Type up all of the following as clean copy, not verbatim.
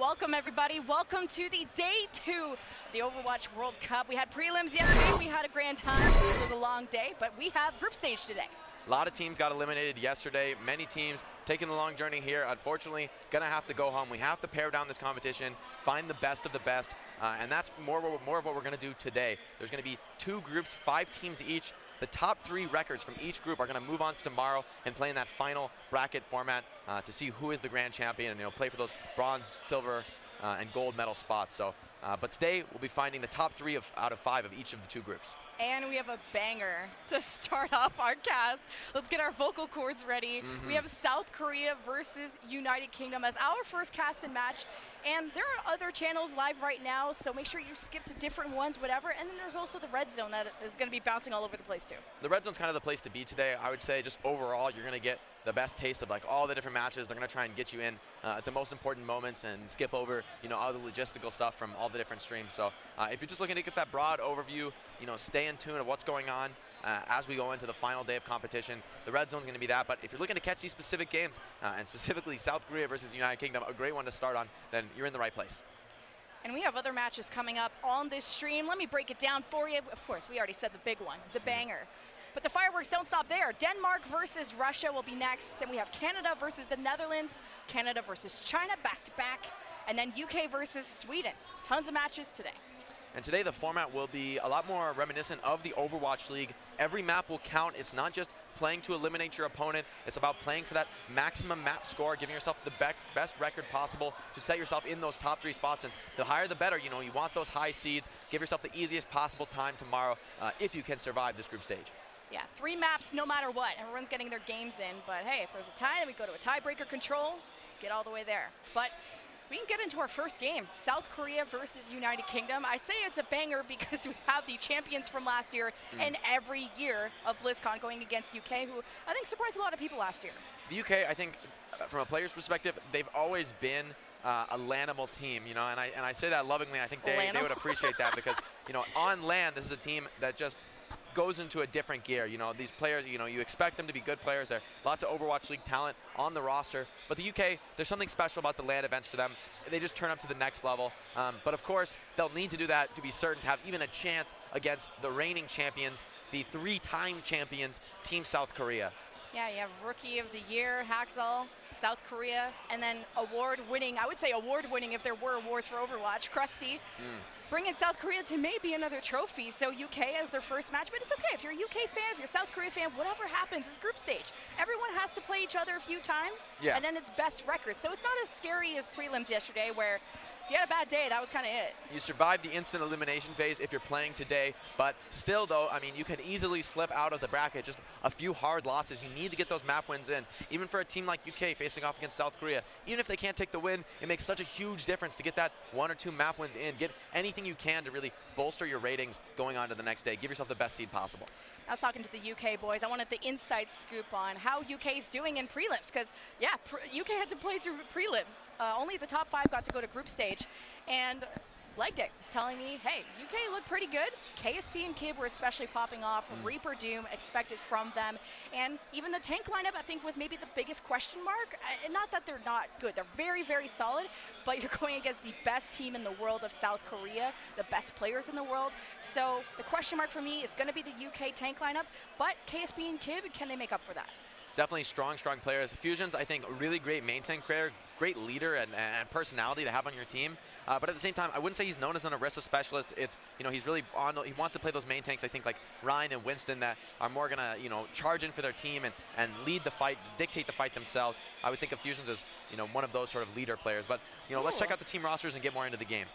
welcome everybody. Welcome to the day 2 of the Overwatch World Cup. We had prelims yesterday, we had a grand time. It was a long day, but we have group stage today. A lot of teams got eliminated yesterday. Many teams taking the long journey here. Unfortunately, gonna have to go home. We have to pare down this competition, find the best of the best, and that's more of what we're gonna do today. There's gonna be 2 groups, 5 teams each. The top 3 records from each group are going to move on to tomorrow and play in that final bracket format to see who is the grand champion and play for those bronze, silver, and gold medal spots. So, but today we'll be finding the top 3 out of 5 of each of the 2 groups. And we have a banger to start off our cast. Let's get our vocal cords ready. We have South Korea versus United Kingdom as our first cast and match. And there are other channels live right now, so make sure you skip to different ones, whatever. And then there's also the red zone that is going to be bouncing all over the place too. The red zone's kind of the place to be today. I would say just overall, you're going to get the best taste of like all the different matches. They're going to try and get you in at the most important moments and skip over, all the logistical stuff from all the different streams. So if you're just looking to get that broad overview, stay in tune of what's going on as we go into the final day of competition. The red zone's going to be that, but if you're looking to catch these specific games, and specifically South Korea versus United Kingdom, a great one to start on, then you're in the right place. And we have other matches coming up on this stream. Let me break it down for you. Of course, we already said the big one, the banger. But the fireworks don't stop there. Denmark versus Russia will be next. Then we have Canada versus the Netherlands, Canada versus China back-to-back, and then UK versus Sweden. Tons of matches today. And today the format will be a lot more reminiscent of the Overwatch League. Every map will count. It's not just playing to eliminate your opponent. It's about playing for that maximum map score, giving yourself the best record possible to set yourself in those top 3 spots. And the higher the better. You want those high seeds. Give yourself the easiest possible time tomorrow if you can survive this group stage. Yeah, 3 maps no matter what. Everyone's getting their games in. But hey, if there's a tie, then we go to a tiebreaker control, get all the way there. But we can get into our first game, South Korea versus United Kingdom. I say it's a banger because we have the champions from last year and every year of BlizzCon going against UK, who I think surprised a lot of people last year. The UK, I think, from a player's perspective, they've always been a LANimal team, and I say that lovingly. I think they would appreciate that because, on LAN, this is a team that just goes into a different gear. These players, you expect them to be good players. There are lots of Overwatch League talent on the roster. But the UK, there's something special about the LAN events for them. They just turn up to the next level. But of course, they'll need to do that to be certain to have even a chance against the reigning champions, the 3-time champions, Team South Korea. Yeah, you have Rookie of the Year, Haxall, South Korea, and then award-winning, I would say award-winning if there were awards for Overwatch, Krusty. Bringing South Korea to maybe another trophy, so UK as their first match, but it's okay. If you're a UK fan, if you're a South Korea fan, whatever happens, it's group stage. Everyone has to play each other a few times, and then it's best record. So it's not as scary as prelims yesterday where if you had a bad day, that was kind of it. You survived the instant elimination phase if you're playing today, but still though, you can easily slip out of the bracket. Just a few hard losses. You need to get those map wins in. Even for a team like UK facing off against South Korea, even if they can't take the win, it makes such a huge difference to get that 1 or 2 map wins in. Get anything you can to really bolster your ratings going on to the next day. Give yourself the best seed possible. I was talking to the UK boys. I wanted the inside scoop on how UK is doing in prelims because, yeah, UK had to play through prelims. Only the top 5 got to go to group stage. And Legdick was telling me, hey, UK looked pretty good. KSP and Kib were especially popping off. Reaper Doom expected from them. And even the tank lineup, I think, was maybe the biggest question mark. Not that they're not good. They're very, very solid. But you're going against the best team in the world of South Korea, the best players in the world. So the question mark for me is going to be the UK tank lineup. But KSP and Kib, can they make up for that? Definitely strong players. Fusion's, I think, a really great main tank player, great leader and personality to have on your team. But at the same time, I wouldn't say he's known as an Orisa specialist. It's, he's really he wants to play those main tanks, I think, like Ryan and Winston that are more going to, charge in for their team and lead the fight, dictate the fight themselves. I would think of Fusions as, one of those sort of leader players. But, let's check out the team rosters and get more into the game.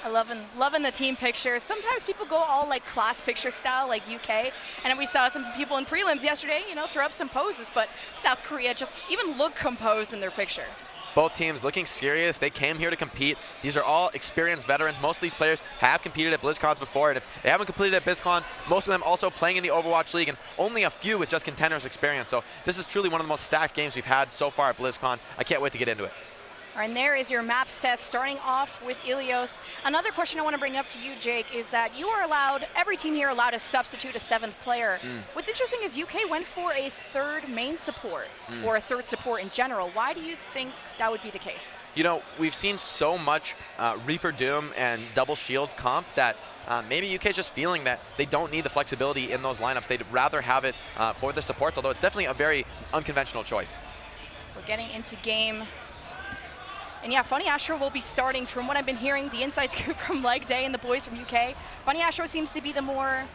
I loving the team pictures. Sometimes people go all like class picture style, like UK, and then we saw some people in prelims yesterday, throw up some poses, but South Korea just even look composed in their picture. Both teams looking serious. They came here to compete. These are all experienced veterans. Most of these players have competed at BlizzCons before, and if they haven't completed at BlizzCon, most of them also playing in the Overwatch League, and only a few with just contenders experience. So this is truly one of the most stacked games we've had so far at BlizzCon. I can't wait to get into it. And there is your map set, starting off with Ilios. Another question I want to bring up to you, Jake, is that you are allowed, every team here allowed to substitute a 7th player. What's interesting is UK went for a 3rd main support, or a 3rd support in general. Why do you think that would be the case? You know, we've seen so much Reaper Doom and Double Shield comp that maybe UK's just feeling that they don't need the flexibility in those lineups. They'd rather have it for the supports, although it's definitely a very unconventional choice. We're getting into game. And yeah, Funny Astro will be starting, from what I've been hearing, the insights group from Leg Day and the boys from UK. Funny Astro seems to be the more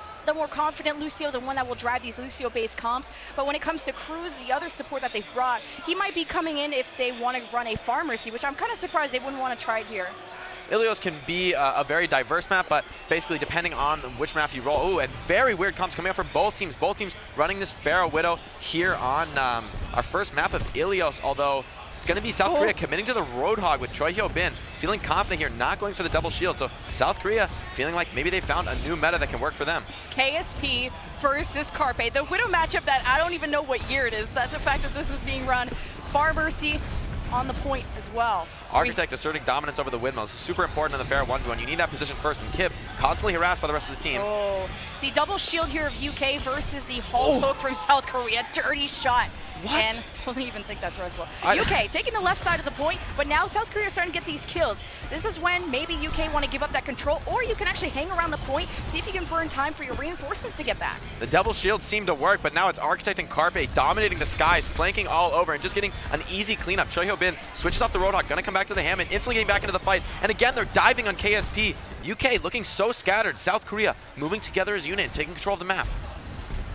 confident Lucio, the one that will drive these Lucio-based comps. But when it comes to Cruz, the other support that they've brought, he might be coming in if they want to run a Pharmacy, which I'm kind of surprised they wouldn't want to try it here. Ilios can be a very diverse map, but basically depending on which map you roll. Ooh, and very weird comps coming up from both teams. Both teams running this Pharah Widow here on our first map of Ilios, although it's going to be South Korea committing to the Roadhog with Choi Hyo-bin, feeling confident here, not going for the double shield. So South Korea feeling like maybe they found a new meta that can work for them. KSP versus Carpe, the Widow matchup that I don't even know what year it is. That's the fact that this is being run. Pharmacy on the point as well. Architect asserting dominance over the windmills. Super important in the Pharah 1v1. You need that position first, and Kib constantly harassed by the rest of the team. Oh, see, double shield here of UK versus the Halt Hook from South Korea. Dirty shot. What? And I don't even think that's Roswell. UK taking the left side of the point, but now South Korea is starting to get these kills. This is when maybe UK want to give up that control, or you can actually hang around the point, see if you can burn time for your reinforcements to get back. The double shield seemed to work, but now it's Architect and Carpe dominating the skies, flanking all over, and just getting an easy cleanup. Choi Hyo-bin switches off the Roadhog, gonna come back to the Hammond, instantly getting back into the fight, and again, they're diving on KSP. UK looking so scattered. South Korea moving together as a unit and taking control of the map.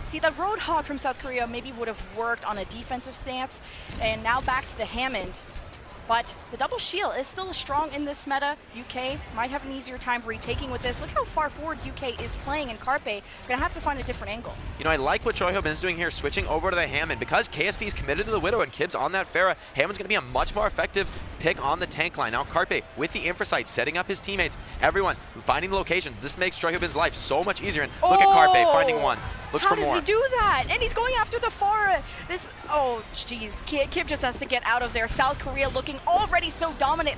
See, the Roadhog from South Korea maybe would have worked on a defensive stance, and now back to the Hammond. But the double shield is still strong in this meta. UK might have an easier time retaking with this. Look how far forward UK is playing, and Carpe gonna have to find a different angle. You know, I like what Choi Hyo-bin is doing here, switching over to the Hammond. Because KSP is committed to the Widow and Kib's on that Pharah, Hammond's gonna be a much more effective pick on the tank line. Now Carpe with the Infrasight, setting up his teammates, everyone finding the location. This makes Choi Hyo-bin's life so much easier. And look at Carpe finding one. Looks for more. How does he do that? And he's going after the Pharah. This, oh geez, Kib just has to get out of there. South Korea looking already so dominant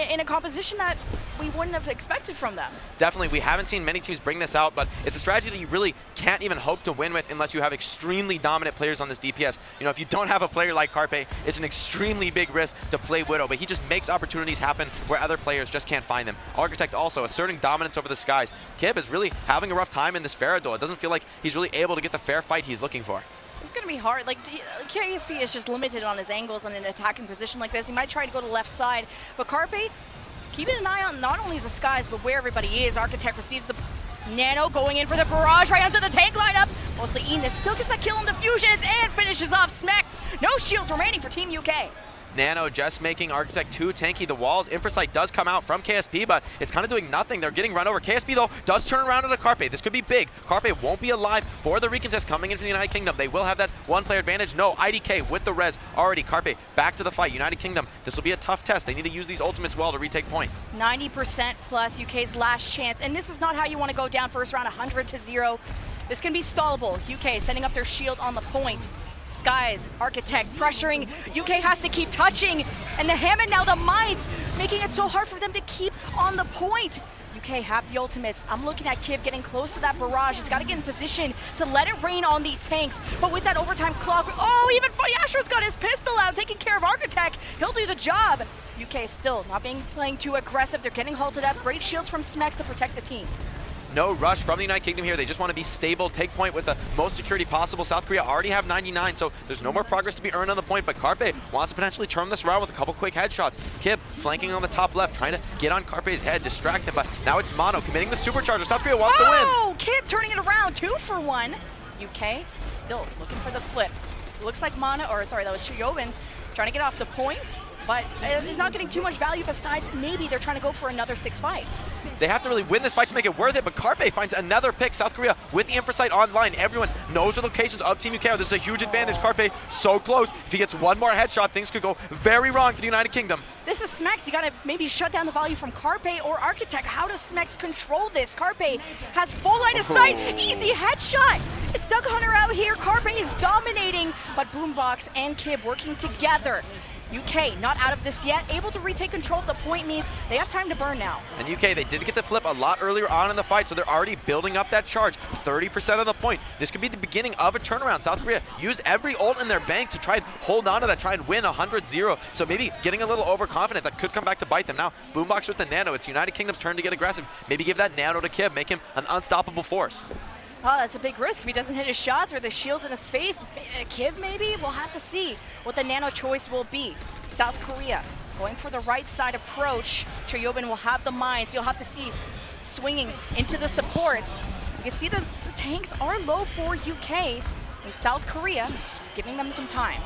in a composition that we wouldn't have expected from them. Definitely, we haven't seen many teams bring this out, but it's a strategy that you really can't even hope to win with unless you have extremely dominant players on this DPS. You know, if you don't have a player like Carpe, it's an extremely big risk to play Widow, but he just makes opportunities happen where other players just can't find them. Architect also asserting dominance over the skies. Kib is really having a rough time in this Pharah duel. It doesn't feel like he's really able to get the fair fight he's looking for. It's going to be hard. Like, KSP is just limited on his angles in an attacking position like this. He might try to go to the left side, but Carpe keeping an eye on not only the skies, but where everybody is. Architect receives the Nano going in for the barrage right onto the tank lineup. Mostly Enos still gets that kill on the fusions and finishes off Smex. No shields remaining for Team UK. Nano just making Architect too tanky. The walls, Infrasight does come out from KSP, but it's kind of doing nothing. They're getting run over. KSP, though, does turn around to the Carpe. This could be big. Carpe won't be alive for the recontest coming in from the United Kingdom. They will have that one-player advantage. No, IDK with the res already. Carpe back to the fight. United Kingdom, this will be a tough test. They need to use these ultimates well to retake point. 90% plus UK's last chance, and this is not how you want to go down first round, 100-0. This can be stallable. UK setting up their shield on the point. Skies, Architect pressuring. UK has to keep touching, and the Hammond now the mines, making it so hard for them to keep on the point. UK have the ultimates. I'm looking at Kib getting close to that barrage. He's got to get in position to let it rain on these tanks. But with that overtime clock, oh, even Funny Astro's got his pistol out, taking care of Architect. He'll do the job. UK still not playing too aggressive. They're getting halted up. Great shields from Smex to protect the team. No rush from the United Kingdom here. They just want to be stable, take point with the most security possible. South Korea already have 99, so there's no more progress to be earned on the point, but Carpe wants to potentially turn this around with a couple quick headshots. Kib flanking on the top left, trying to get on Carpe's head, distract him, but now it's Mono committing the supercharger. South Korea wants to win. Oh, Kib turning it around, 2 for 1. UK still looking for the flip. Looks like Mono, or sorry, that was Hyo-bin trying to get off the point, but it's not getting too much value besides maybe they're trying to go for another 6-5. They have to really win this fight to make it worth it, but Carpe finds another pick. South Korea with the Infrasight online. Everyone knows the locations of Team UK. This is a huge advantage. Carpe so close. If he gets one more headshot, things could go very wrong for the United Kingdom. This is Smex. You gotta maybe shut down the value from Carpe or Architect. How does Smex control this? Carpe has full line of sight. Easy headshot. It's Doug Hunter out here. Carpe is dominating, but Boombox and Kib working together. UK not out of this yet, able to retake control of the point means they have time to burn now. And UK, they did get the flip a lot earlier on in the fight, so they're already building up that charge. 30% of the point. This could be the beginning of a turnaround. South Korea used every ult in their bank to try and hold on to that, try and win 100-0. So maybe getting a little overconfident, that could come back to bite them. Now, Boombox with the Nano. It's United Kingdom's turn to get aggressive. Maybe give that Nano to Kib, make him an unstoppable force. Oh, that's a big risk if he doesn't hit his shots or the shields in his face. Kib maybe? We'll have to see what the Nano choice will be. South Korea going for the right side approach. Choyobin will have the mines. You'll have to see swinging into the supports. You can see the tanks are low for UK and South Korea, giving them some time.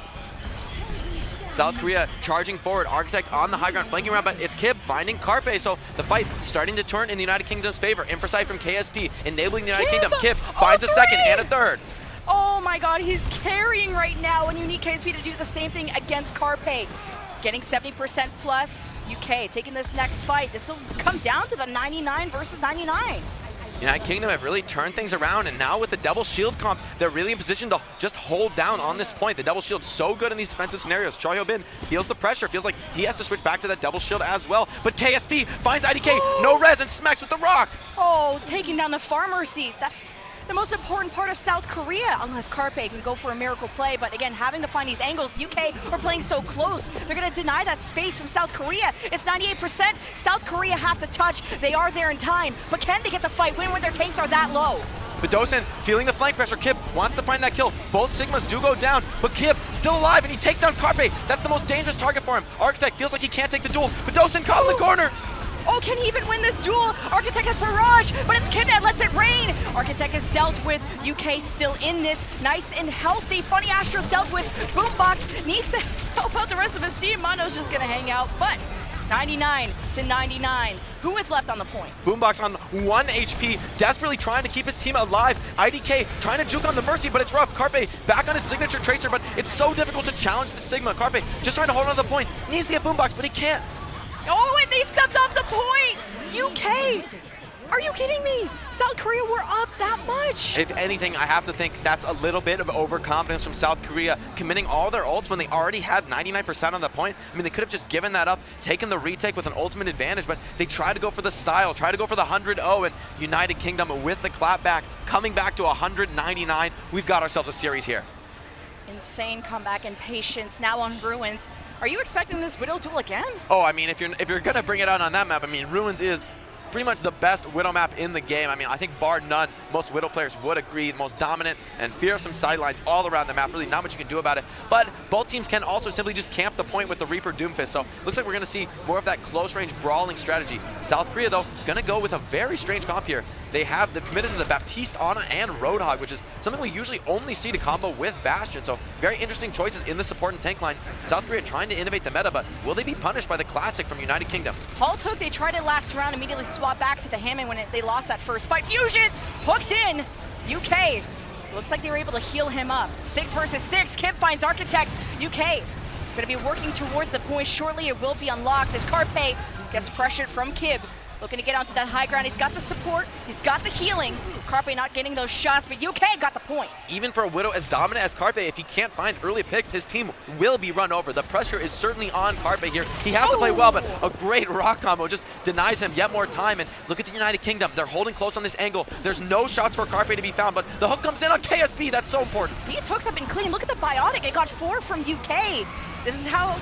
South Korea charging forward, Architect on the high ground, flanking around, but it's Kib finding Carpe, so the fight starting to turn in the United Kingdom's favor. Infocyte from KSP, enabling the United Kingdom. Kib finds a second and a third. Oh my god, he's carrying right now, and you need KSP to do the same thing against Carpe. Getting 70% plus, UK taking this next fight. This will come down to the 99 versus 99. United Kingdom have really turned things around, and now with the double shield comp, they're really in position to just hold down on this point. The double shield's so good in these defensive scenarios. Choi Ho-bin feels the pressure, feels like he has to switch back to that double shield as well. But KSP finds IDK, no res, and smacks with the rock. Oh, taking down the farmer seat. That's the most important part of South Korea, unless Carpe can go for a miracle play. But again, having to find these angles, UK are playing so close. They're going to deny that space from South Korea. It's 98%. South Korea have to touch. They are there in time. But can they get the fight win when their tanks are that low? Bedosen feeling the flank pressure. Kib wants to find that kill. Both Sigmas do go down, but Kib still alive, and he takes down Carpe. That's the most dangerous target for him. Architect feels like he can't take the duel. Bedosen caught in the corner. Oh, can he even win this duel? Architect has Barrage, but it's Kib that lets it rain. Architect is dealt with. UK still in this, nice and healthy. Funny Astro's dealt with. Boombox needs to help out the rest of his team. Mono's just gonna hang out, but 99 to 99. Who is left on the point? Boombox on 1 HP, desperately trying to keep his team alive. IDK trying to juke on the Mercy, but it's rough. Carpe back on his signature Tracer, but it's so difficult to challenge the Sigma. Carpe just trying to hold on to the point. Needs to get Boombox, but he can't. Oh, and they stepped off the point! UK! Are you kidding me? South Korea were up that much. If anything, I have to think that's a little bit of overconfidence from South Korea, committing all their ults when they already had 99% on the point. I mean, they could have just given that up, taken the retake with an ultimate advantage, but they tried to go for the style, tried to go for the 100-0, and United Kingdom with the clapback, coming back to 199. We've got ourselves a series here. Insane comeback and patience now on Ruins. Are you expecting this Widow duel again? Oh, I mean, if you're gonna bring it out on that map, I mean, Ruins is pretty much the best Widow map in the game. I mean, I think bar none, most Widow players would agree, the most dominant and fearsome sidelines all around the map. Really not much you can do about it. But both teams can also simply just camp the point with the Reaper Doomfist. So looks like we're gonna see more of that close range brawling strategy. South Korea though, gonna go with a very strange comp here. They've committed to the Baptiste, Ana, and Roadhog, which is something we usually only see to combo with Bastion. So very interesting choices in the support and tank line. South Korea trying to innovate the meta, but will they be punished by the classic from United Kingdom? Halt Hook, they tried it last round, immediately swap back to the Hammond when they lost that first fight. Fusions hooked in. UK looks like they were able to heal him up. 6 versus 6. Kib finds Architect. UK going to be working towards the point shortly. It will be unlocked as Carpe gets pressured from Kib. Looking to get onto that high ground. He's got the support. He's got the healing. Carpe not getting those shots, but UK got the point. Even for a Widow as dominant as Carpe, if he can't find early picks, his team will be run over. The pressure is certainly on Carpe here. He has to play well, but a great rock combo just denies him yet more time. And look at the United Kingdom. They're holding close on this angle. There's no shots for Carpe to be found, but the hook comes in on KSP. That's so important. These hooks have been clean. Look at the Biotic. It got 4 from UK. This is how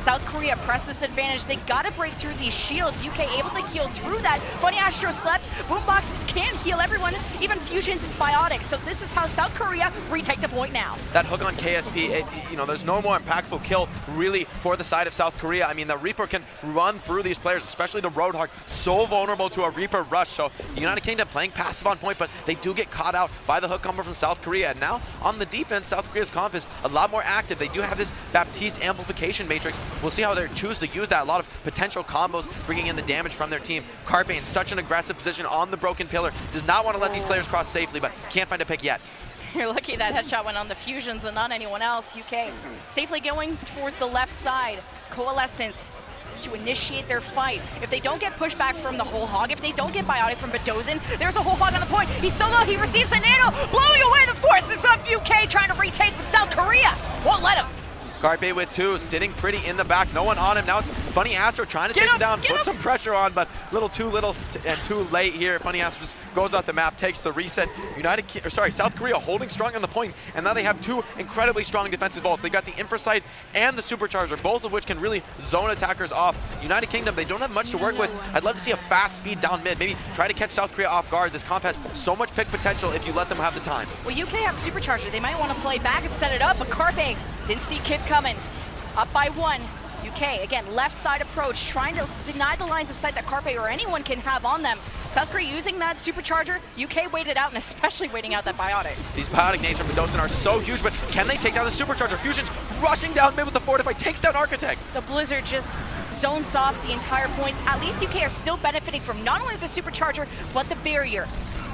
South Korea press this advantage. They gotta break through these shields. UK able to heal through that. Funny Astro slept. Boombox can heal everyone, even Fusion's is Biotic. So this is how South Korea retake the point now. That hook on KSP, there's no more impactful kill really for the side of South Korea. I mean, the Reaper can run through these players, especially the Roadhog, so vulnerable to a Reaper rush. So United Kingdom playing passive on point, but they do get caught out by the hook combo from South Korea. And now on the defense, South Korea's comp is a lot more active. They do have this Baptiste amplification matrix. We'll see how they choose to use that. A lot of potential combos bringing in the damage from their team. Carpe in such an aggressive position on the broken pillar. Does not want to let these players cross safely, but can't find a pick yet. You're lucky that headshot went on the Fusions and not anyone else. UK safely going towards the left side. Coalescence to initiate their fight. If they don't get pushback from the whole hog, if they don't get Biotic from Bedosen, there's a whole hog on the point. He's still low. He receives a nano, blowing away the forces of UK, trying to retake, but South Korea won't let him. Carpe with 2, sitting pretty in the back. No one on him. Now it's Funny Astro trying to chase him down, put some pressure on, but too little and too late here. Funny Astro just goes off the map, takes the reset. South Korea holding strong on the point, and now they have 2 incredibly strong defensive ults. They got the Infrasight and the Supercharger, both of which can really zone attackers off. United Kingdom, they don't have much to work with. I'd love to see a fast speed down mid, maybe try to catch South Korea off guard. This comp has so much pick potential if you let them have the time. Well, UK have Supercharger. They might want to play back and set it up, but Carpe didn't see Kip coming. Up by 1. UK, again, left side approach, trying to deny the lines of sight that Carpe or anyone can have on them. South Korea using that Supercharger. UK waited out, and especially waiting out that Biotic. These Biotic nades from Mendoza are so huge, but can they take down the Supercharger? Fusion's rushing down mid with the Fortify, takes down Architect. The Blizzard just zones off the entire point. At least UK are still benefiting from not only the Supercharger, but the barrier.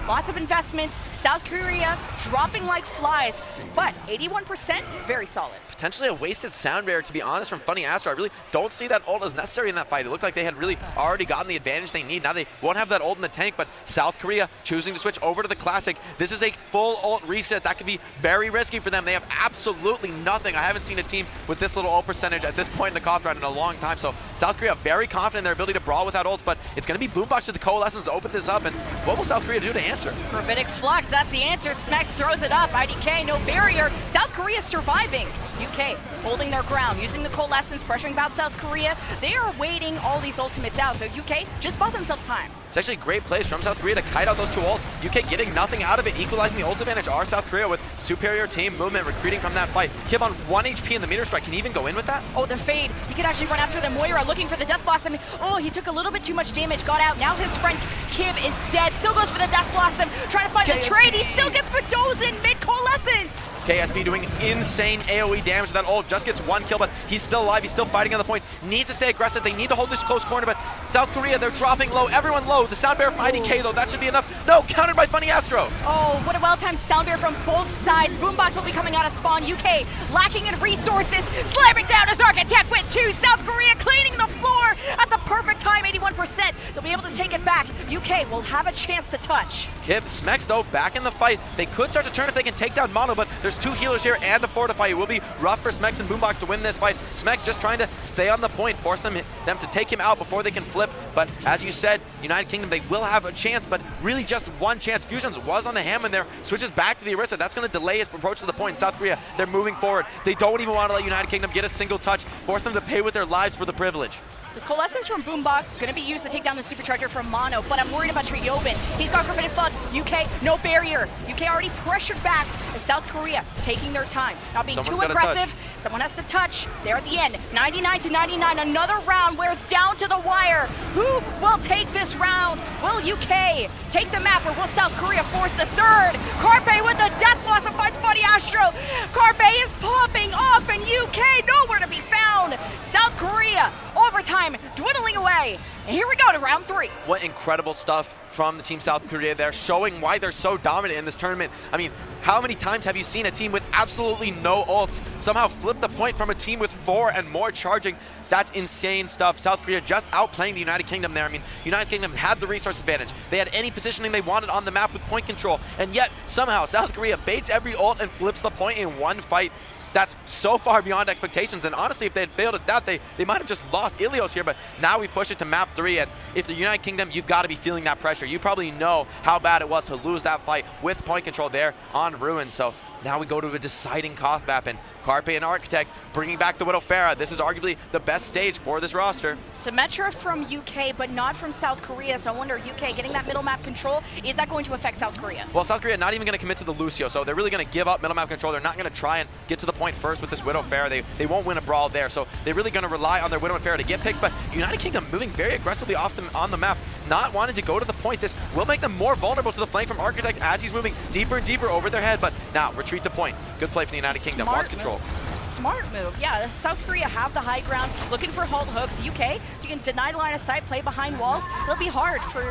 Lots of investments, South Korea dropping like flies, but 81%, very solid. Potentially a wasted sound barrier, to be honest, from Funny Astro. I really don't see that ult as necessary in that fight. It looked like they had really already gotten the advantage they need. Now they won't have that ult in the tank, but South Korea choosing to switch over to the Classic. This is a full ult reset. That could be very risky for them. They have absolutely nothing. I haven't seen a team with this little ult percentage at this point in the COD round in a long time. So South Korea very confident in their ability to brawl without ults, but it's going to be Boombox with the Coalescence to open this up. And what will South Korea do to answer? Rabbinic Flux, that's the answer. Smex throws it up. IDK, no barrier. South Korea surviving. UK holding their ground, using the Coalescence, pressuring about South Korea. They are waiting all these ultimates out, so UK just bought themselves time. It's actually a great place from South Korea to kite out those 2 ults. UK getting nothing out of it, equalizing the ult advantage are South Korea with superior team movement, recruiting from that fight. Kib on 1 HP in the meter strike. Can he even go in with that? Oh, the fade. He could actually run after the Moira, looking for the Death Blossom. Oh, he took a little bit too much damage, got out. Now his friend Kib is dead. Still goes for the Death Blossom, trying to find the trade. He still gets Mendoza in mid-Coalescence. KSB doing insane AoE damage to that ult, just gets 1 kill, but he's still alive, he's still fighting on the point, needs to stay aggressive, they need to hold this close corner, but South Korea, they're dropping low, everyone low, the sound barrier from IDK though, that should be enough. No, countered by Funny Astro. Oh, what a well-timed sound barrier from both sides. Boombox will be coming out of spawn. UK lacking in resources, slamming down his Architect with 2. South Korea cleaning the floor at the perfect time, 81%. They'll be able to take it back. UK will have a chance to touch. Kib, Smex though, back in the fight. They could start to turn if they can take down Mono, but there's 2 healers here and a Fortify. It will be rough for Smex and Boombox to win this fight. Smex just trying to stay on the point, force them to take him out before they can flip. But as you said, United Kingdom, they will have a chance, but really just 1 chance. Fusions was on the Hammond there, switches back to the Orisa. That's going to delay his approach to the point. South Korea, they're moving forward. They don't even want to let United Kingdom get a single touch, force them to pay with their lives for the privilege. This Coalescence from Boombox going to be used to take down the Supercharger from Mono, but I'm worried about Triobin. He's got Forbidden Flux. UK, no barrier. UK already pressured back as South Korea taking their time. Not being too aggressive. Someone has to touch. There at the end, 99 to 99, another round where it's down to the wire. Who will take this round? Will UK take the map, or will South Korea force the third? Carpe with the Death Blossom finds Funny Astro. Carpe is popping off, and UK nowhere to be found. South Korea, overtime, dwindling away. And here we go to round 3. What incredible stuff from the team South Korea there, showing why they're so dominant in this tournament. I mean, how many times have you seen a team with absolutely no ults somehow flip the point from a team with 4 and more charging? That's insane stuff. South Korea just outplaying the United Kingdom there. I mean, United Kingdom had the resource advantage. They had any positioning they wanted on the map with point control, and yet somehow South Korea baits every ult and flips the point in 1 fight. That's so far beyond expectations, and honestly, if they had failed at that, they might have just lost Ilios here, but now we push it to map 3, and if the United Kingdom, you've got to be feeling that pressure. You probably know how bad it was to lose that fight with point control there on Ruin, so now we go to a deciding Koth map, and Carpe and Architect bringing back the Widow Pharah. This is arguably the best stage for this roster. Symmetra from UK, but not from South Korea, so I wonder, UK getting that middle map control, is that going to affect South Korea? Well, South Korea not even going to commit to the Lucio, so they're really going to give up middle map control. They're not going to try and get to the point first with this Widow Pharah. They won't win a brawl there, so they're really going to rely on their Widow and Pharah to get picks, but United Kingdom moving very aggressively off them on the map, not wanting to go to the point. This will make them more vulnerable to the flank from Architect as he's moving deeper and deeper over their head, but now retreat to point. Good play from the United Kingdom, wants control. Smart move, yeah. South Korea have the high ground, looking for halt hooks. UK, if you can deny the line of sight, play behind walls, it'll be hard for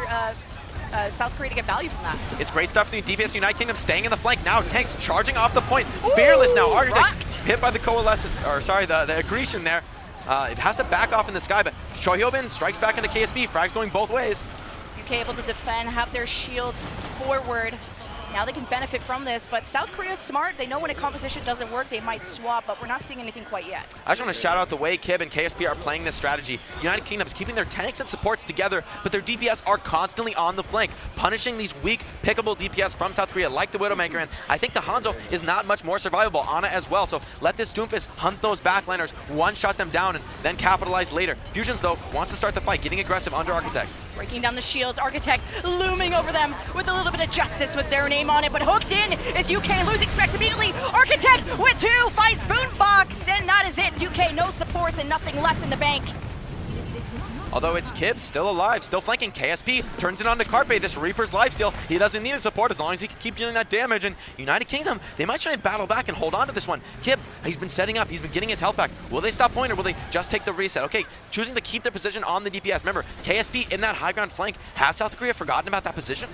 South Korea to get value from that. It's great stuff from the DPS United Kingdom, staying in the flank now. Tanks charging off the point. Ooh, fearless now. Architect hit by the Coalescence, or sorry, the Accretion there. It has to back off in the sky, but Choi Hyobin strikes back into KSB. Frags going both ways. UK able to defend, have their shields forward. Now they can benefit from this, but South Korea's smart. They know when a composition doesn't work, they might swap, but we're not seeing anything quite yet. I just want to shout out the way Kib and KSP are playing this strategy. United Kingdom is keeping their tanks and supports together, but their DPS are constantly on the flank, punishing these weak, pickable DPS from South Korea, like the Widowmaker, and I think the Hanzo is not much more survivable. Ana as well, so let this Doomfist hunt those backliners, one-shot them down, and then capitalize later. Fusions, though, wants to start the fight, getting aggressive under Architect. Breaking down the shields, Architect looming over them with a little bit of justice with their name on it, but hooked in is UK, losing specs immediately. Architect with 2, finds Boombox, and that is it. UK, no supports and nothing left in the bank. Although it's Kib, still alive, still flanking. KSP turns it on to Carpe, this Reaper's lifesteal. He doesn't need a support as long as he can keep dealing that damage. And United Kingdom, they might try and battle back and hold on to this one. Kib, he's been setting up, he's been getting his health back. Will they stop point or will they just take the reset? Okay, choosing to keep their position on the DPS. Remember, KSP in that high ground flank. Has South Korea forgotten about that position?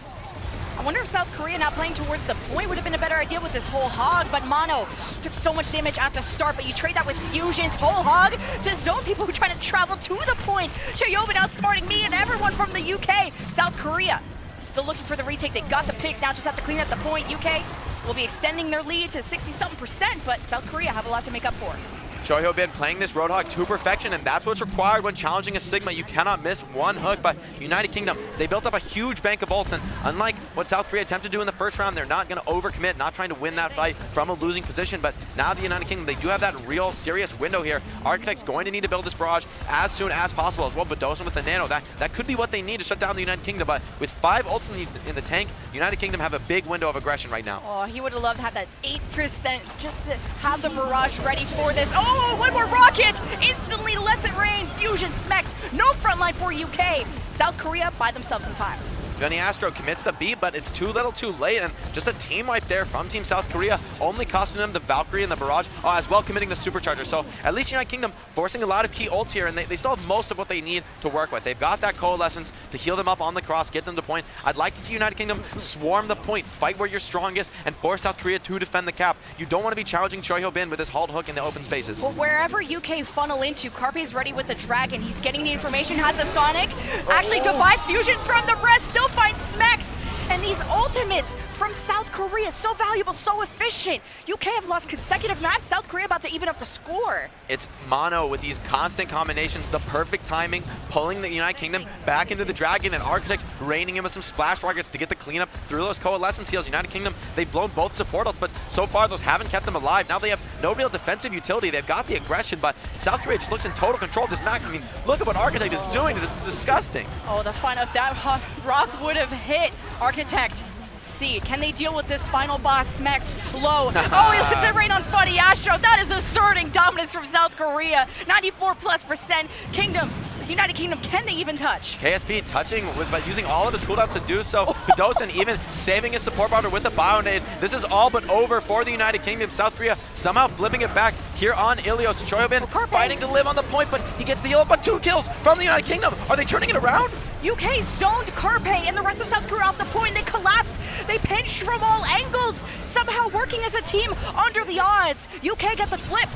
I wonder if South Korea not playing towards the point would have been a better idea with this whole hog, but Mono took so much damage at the start, but you trade that with Fusions, whole hog to zone people who are trying to travel to the point. Chayobin outsmarting me and everyone from the UK. South Korea still looking for the retake. They got the picks, now just have to clean up the point. UK will be extending their lead to 60-something%, but South Korea have a lot to make up for. Chohyobin playing this Roadhog to perfection, and that's what's required when challenging a Sigma. You cannot miss one hook, but United Kingdom, they built up a huge bank of ults, and unlike what South Korea attempted to do in the first round, they're not going to overcommit, not trying to win that fight from a losing position, but now the United Kingdom, they do have that real serious window here. Architect's going to need to build this barrage as soon as possible as well, but Dosen with the nano, that could be what they need to shut down the United Kingdom, but with 5 ults in the tank, United Kingdom have a big window of aggression right now. Oh, he would have loved to have that 8% just to have the barrage ready for this. Oh, one more rocket! Instantly lets it rain. Fusion smacks. No frontline for UK. South Korea buy themselves some time. Gunny Astro commits the beat, but it's too little too late, and just a team wipe there from Team South Korea, only costing them the Valkyrie and the Barrage, as well committing the Supercharger. So at least United Kingdom forcing a lot of key ults here, and they still have most of what they need to work with. They've got that Coalescence to heal them up on the cross, get them to point. I'd like to see United Kingdom swarm the point, fight where you're strongest, and force South Korea to defend the cap. You don't want to be challenging Choi Ho-bin with his halt hook in the open spaces. Well, wherever UK funnel into, Carpe's ready with the Dragon. He's getting the information, has the Sonic, actually divides Fusion from the rest, still finds Smacks. And these ultimates from South Korea, so valuable, so efficient. UK have lost consecutive maps. South Korea about to even up the score. It's Mono with these constant combinations, the perfect timing, pulling the United Kingdom back into the Dragon, and Architect raining in with some splash rockets to get the cleanup through those Coalescence heals. United Kingdom, they've blown both support ults, but so far those haven't kept them alive. Now they have no real defensive utility. They've got the aggression, but South Korea just looks in total control of this map. I mean, look at what Architect is doing. This is disgusting. Oh, the fun of that rock would have hit Architect. See, can they deal with this final boss? Smacks low. Oh, he lets it rain on Funny Astro. That is asserting dominance from South Korea. 94+%. Kingdom, United Kingdom, can they even touch? KSP touching by using all of his cooldowns to do so. Dosen even saving his support bounder with a Bionade. This is all but over for the United Kingdom. South Korea somehow flipping it back here on Ilios. Choyobin fighting to live on the point, but he gets the heal, but 2 kills from the United Kingdom. Are they turning it around? UK zoned Carpe and the rest of South Korea off the point. They collapse. They pinched from all angles. Somehow working as a team under the odds. UK got the flip.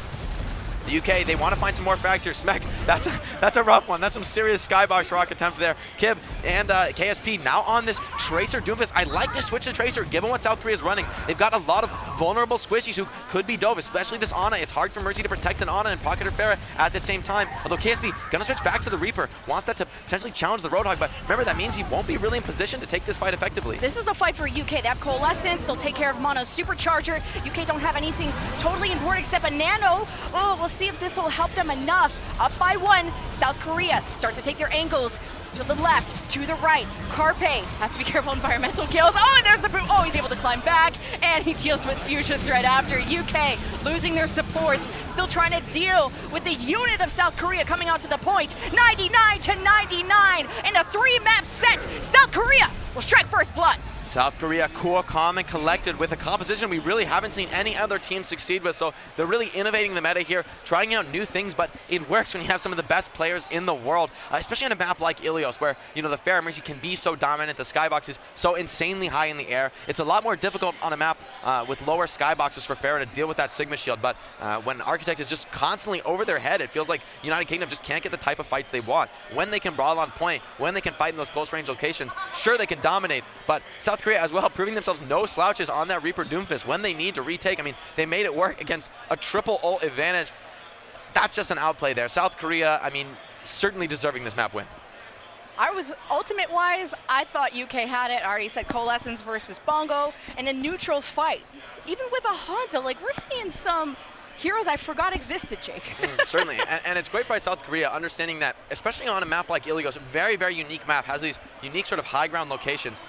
The UK, they want to find some more frags here. Smek, that's a rough one. That's some serious skybox rock attempt there. Kib and KSP now on this Tracer Doomfist. I like this switch to Tracer, given what South Korea is running. They've got a lot of vulnerable squishies who could be dove, especially this Ana. It's hard for Mercy to protect an Ana and pocket her Pharah at the same time. Although KSP gonna switch back to the Reaper, wants that to potentially challenge the Roadhog, but remember that means he won't be really in position to take this fight effectively. This is the fight for UK. They have Coalescence, they'll take care of Mono's Supercharger. UK don't have anything totally important except a Nano. Oh, we'll see if this will help them enough. Up by 1, South Korea start to take their angles to the left, to the right. Carpe has to be careful environmental kills. Oh, and there's the boot. Oh, he's able to climb back, and he deals with fusions right after. UK losing their supports, still trying to deal with the unit of South Korea coming out to the point. 99-99 in a 3-map set. South Korea will strike first blood. South Korea, cool, calm, and collected with a composition we really haven't seen any other team succeed with. So they're really innovating the meta here, trying out new things, but it works when you have some of the best players in the world, especially on a map like Ilios, where, you know, the Pharah Mercy can be so dominant, the skybox is so insanely high in the air. It's a lot more difficult on a map with lower skyboxes for Pharah to deal with that Sigma shield, but when Architect is just constantly over their head, it feels like United Kingdom just can't get the type of fights they want. When they can brawl on point, when they can fight in those close range locations, sure they can dominate, but South South Korea as well, proving themselves no slouches on that Reaper Doomfist when they need to retake. I mean, they made it work against a triple ult advantage. That's just an outplay there. South Korea, I mean, certainly deserving this map win. I was, ultimate-wise, I thought UK had it. I already said Coalescence versus Bongo in a neutral fight. Even with a Hanzo, like, we're seeing some heroes I forgot existed, Jake. Certainly, and it's great by South Korea understanding that, especially on a map like Ilios, a very, very unique map, has these unique sort of high ground locations.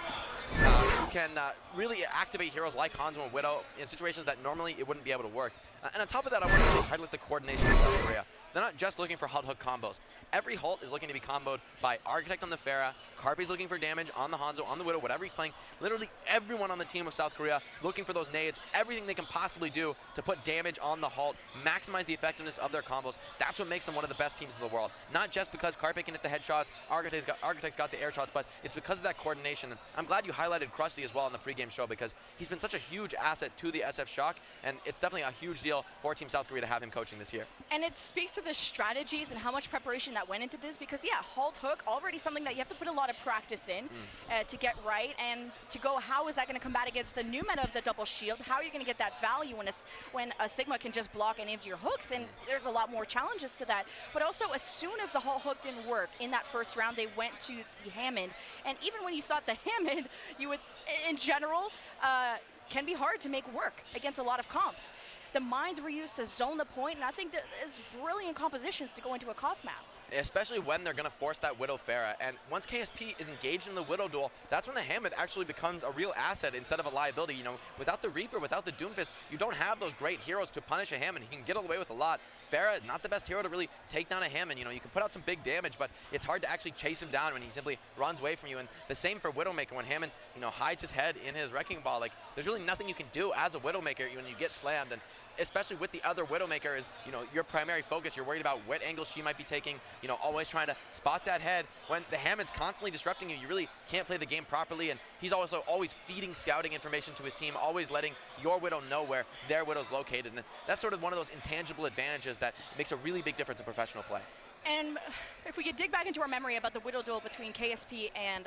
You can really activate heroes like Hanzo and Widow in situations that normally it wouldn't be able to work. And on top of that, I want to highlight the coordination of South Korea. They're not just looking for HUD hook combos. Every Halt is looking to be comboed by Architect on the Pharah, Carpe's looking for damage on the Hanzo, on the Widow, whatever he's playing. Literally everyone on the team of South Korea looking for those nades, everything they can possibly do to put damage on the Halt, maximize the effectiveness of their combos. That's what makes them one of the best teams in the world. Not just because Carpe can hit the headshots, Architect's got the air shots, but it's because of that coordination. And I'm glad you highlighted Krusty as well in the pregame show because he's been such a huge asset to the SF Shock, and it's definitely a huge deal for Team South Korea to have him coaching this year. And it speaks to the strategies and how much preparation that went into this because, yeah, Halt hook, already something that you have to put a lot of practice in to get right and to go, how is that going to combat against the new meta of the double shield? How are you going to get that value when a Sigma can just block any of your hooks? And there's a lot more challenges to that. But also, as soon as the Halt hook didn't work in that first round, they went to the Hammond. And even when you thought the Hammond, you would, in general, can be hard to make work against a lot of comps. The mines were used to zone the point, and I think that is brilliant compositions to go into a Koth map. Especially when they're going to force that Widow Pharah. And once KSP is engaged in the Widow duel, that's when the Hammond actually becomes a real asset instead of a liability. You know, without the Reaper, without the Doomfist, you don't have those great heroes to punish a Hammond. He can get away with a lot. Pharah, not the best hero to really take down a Hammond. You know, you can put out some big damage, but it's hard to actually chase him down when he simply runs away from you. And the same for Widowmaker. When Hammond, you know, hides his head in his Wrecking Ball, like, there's really nothing you can do as a Widowmaker when you get slammed. And especially with the other Widowmaker is, you know, your primary focus. You're worried about what angle she might be taking, you know, always trying to spot that head. When the Hammond's constantly disrupting you, you really can't play the game properly. And he's also always feeding scouting information to his team, always letting your Widow know where their Widow's located. And that's sort of one of those intangible advantages that makes a really big difference in professional play. And if we could dig back into our memory about the Widow duel between KSP and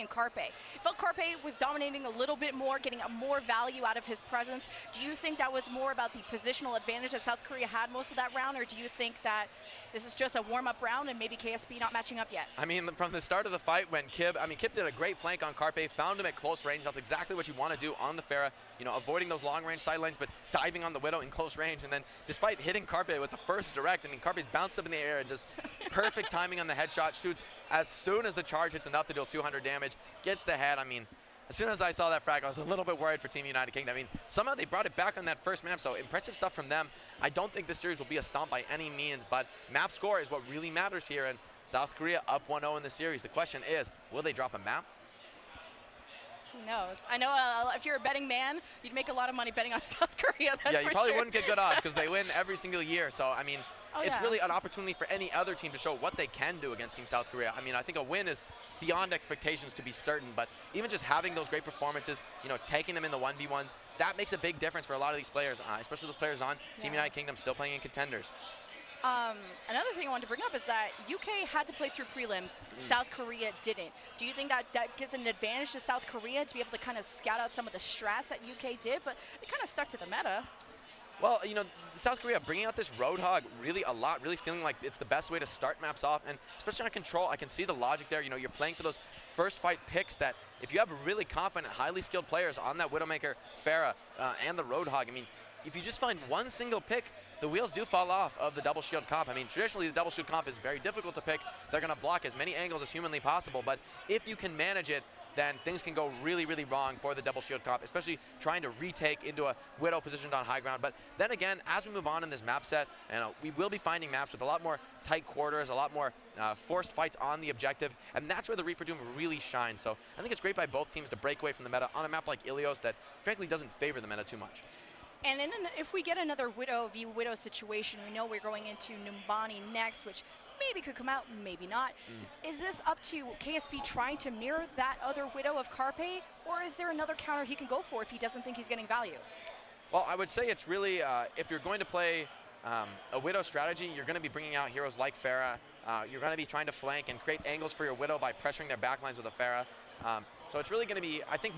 Carpe. It felt Carpe was dominating a little bit more, getting more value out of his presence. Do you think that was more about the positional advantage that South Korea had most of that round, or do you think that this is just a warm-up round and maybe KSP not matching up yet? I mean, from the start of the fight when Kip did a great flank on Carpe, found him at close range. That's exactly what you want to do on the Pharah, you know, avoiding those long-range side lanes, but diving on the Widow in close range. And then despite hitting Carpe with the first direct, I mean, Carpe's bounced up in the air and just perfect timing on the headshot, shoots as soon as the charge hits enough to deal 200 damage, gets the head. I mean, as soon as I saw that frag, I was a little bit worried for Team United Kingdom. I mean, somehow they brought it back on that first map, so impressive stuff from them. I don't think this series will be a stomp by any means, but map score is what really matters here, and South Korea up 1-0 in the series. The question is, will they drop a map? Who knows? I know if you're a betting man, you'd make a lot of money betting on South Korea, that's yeah, you probably sure. wouldn't get good odds because they win every single year, so I mean, it's really an opportunity for any other team to show what they can do against Team South Korea. I mean, I think a win is beyond expectations to be certain, but even just having those great performances, you know, taking them in the 1v1s, that makes a big difference for a lot of these players, especially those players on Team United Kingdom still playing in contenders. Another thing I wanted to bring up is that UK had to play through prelims, South Korea didn't. Do you think that that gives an advantage to South Korea to be able to kind of scout out some of the strats that UK did, but they kind of stuck to the meta? Well, you know, South Korea bringing out this Roadhog really a lot, really feeling like it's the best way to start maps off, and especially on Control, I can see the logic there. You know, you're playing for those first fight picks that if you have really confident, highly skilled players on that Widowmaker, Pharah, and the Roadhog, I mean, if you just find one single pick, the wheels do fall off of the double shield comp. I mean, traditionally the double shield comp is very difficult to pick. They're going to block as many angles as humanly possible, but if you can manage it, then things can go really, really wrong for the double shield comp, especially trying to retake into a Widow positioned on high ground. But then again, as we move on in this map set, we will be finding maps with a lot more tight quarters, a lot more forced fights on the objective, and that's where the Reaper Doom really shines. So I think it's great by both teams to break away from the meta on a map like Ilios that frankly doesn't favor the meta too much. And if we get another Widow v Widow situation, we know we're going into Numbani next, which maybe could come out, maybe not. Is this up to KSP trying to mirror that other Widow of Carpe, or is there another counter he can go for if he doesn't think he's getting value? Well, I would say it's really, if you're going to play a Widow strategy, you're going to be bringing out heroes like Pharah. You're going to be trying to flank and create angles for your Widow by pressuring their backlines with a Pharah. So it's really going to be, I think,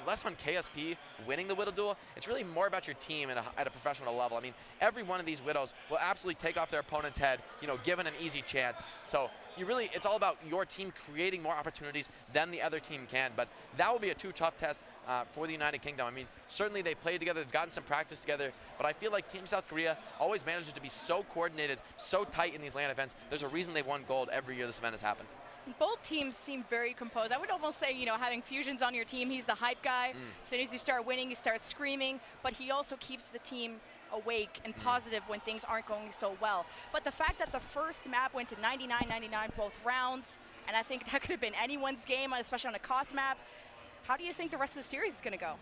less on KSP winning the Widow duel. It's really more about your team at a professional level. I mean, every one of these Widows will absolutely take off their opponent's head, given an easy chance. So it's all about your team creating more opportunities than the other team can. But that will be a tough test for the United Kingdom. I mean, certainly they played together, they've gotten some practice together, but I feel like Team South Korea always manages to be so coordinated, so tight in these LAN events. There's a reason they've won gold every year this event has happened. Both teams seem very composed. I would almost say, having Fusions on your team, he's the hype guy. As soon as you start winning, he starts screaming, but he also keeps the team awake and positive when things aren't going so well. But the fact that the first map went to 99-99 both rounds, and I think that could have been anyone's game, especially on a Koth map, how do you think the rest of the series is going to go?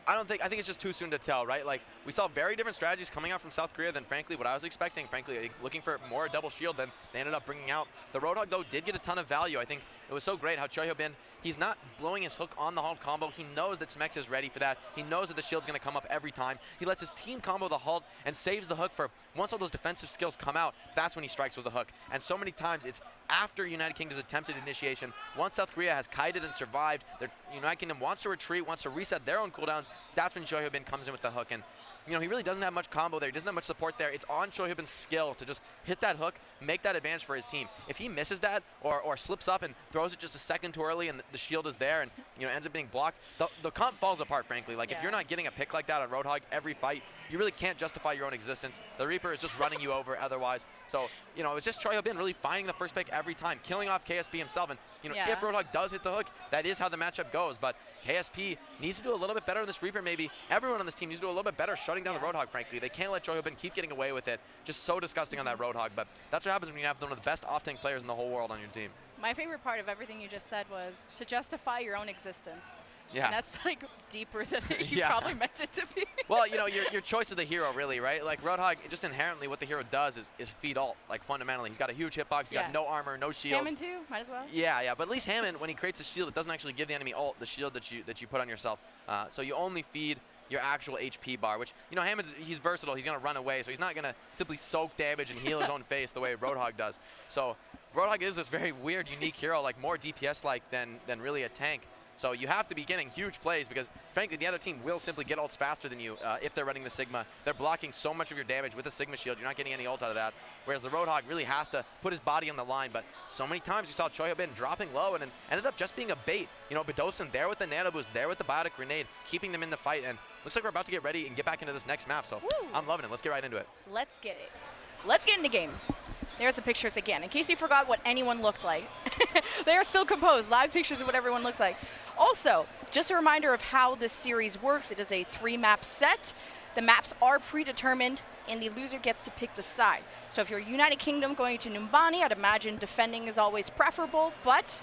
I think it's just too soon to tell, right? Like, we saw very different strategies coming out from South Korea than, frankly, what I was expecting. Frankly, looking for more double shield than they ended up bringing out. The Roadhog, though, did get a ton of value. I think it was so great how Choi Ho-bin, he's not blowing his hook on the halt combo. He knows that Smex is ready for that. He knows that the shield's going to come up every time. He lets his team combo the halt and saves the hook for once all those defensive skills come out, that's when he strikes with the hook. And so many times it's after United Kingdom's attempted initiation. Once South Korea has kited and survived, United Kingdom wants to retreat, wants to reset their own cooldowns, that's when Choi Ho-bin comes in with the hook. And he really doesn't have much combo there. He doesn't have much support there. It's on Choi Ho-bin's skill to just hit that hook, make that advantage for his team. If he misses that or slips up and throws it just a second too early and the shield is there and ends up being blocked, the comp falls apart, frankly. Like, if you're not getting a pick like that on Roadhog every fight, you really can't justify your own existence. The Reaper is just running you over otherwise. So, it's just Choi Ho-bin really finding the first pick every time, killing off KSP himself. And, if Roadhog does hit the hook, that is how the matchup goes. But KSP needs to do a little bit better in this Reaper, maybe. Everyone on this team needs to do a little bit better shutting down the Roadhog, frankly. They can't let Choi Ho-bin keep getting away with it. Just so disgusting on that Roadhog. But that's what happens when you have one of the best off-tank players in the whole world on your team. My favorite part of everything you just said was to justify your own existence. Yeah. And that's like deeper than you probably meant it to be. Well, your choice of the hero, really, right? Like, Roadhog, just inherently what the hero does is feed ult, like, fundamentally. He's got a huge hitbox, he's got no armor, no shields. Hammond too, might as well. Yeah, but at least Hammond, when he creates a shield, it doesn't actually give the enemy ult, the shield that you put on yourself. So you only feed your actual HP bar, which, he's versatile, he's going to run away, so he's not going to simply soak damage and heal his own face the way Roadhog does. So Roadhog is this very weird, unique hero, like more DPS-like than really a tank. So you have to be getting huge plays because, frankly, the other team will simply get ults faster than you if they're running the Sigma. They're blocking so much of your damage with the Sigma shield. You're not getting any ult out of that. Whereas the Roadhog really has to put his body on the line. But so many times you saw Choi Ho-bin dropping low and ended up just being a bait. Bedovson there with the nano boost, there with the biotic grenade, keeping them in the fight. And looks like we're about to get ready and get back into this next map. So I'm loving it. Let's get right into it. Let's get it. Let's get in the game. There's the pictures again. In case you forgot what anyone looked like, they are still composed. Live pictures of what everyone looks like. Also, just a reminder of how this series works. It is a 3-map set. The maps are predetermined, and the loser gets to pick the side. So if you're United Kingdom going to Numbani, I'd imagine defending is always preferable. But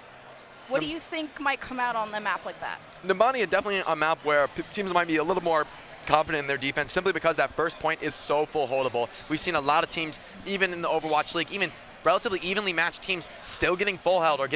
what do you think might come out on the map like that? Numbani is definitely a map where teams might be a little more confident in their defense simply because that first point is so full holdable. We've seen a lot of teams, even in the Overwatch League, even relatively evenly matched teams still getting full held or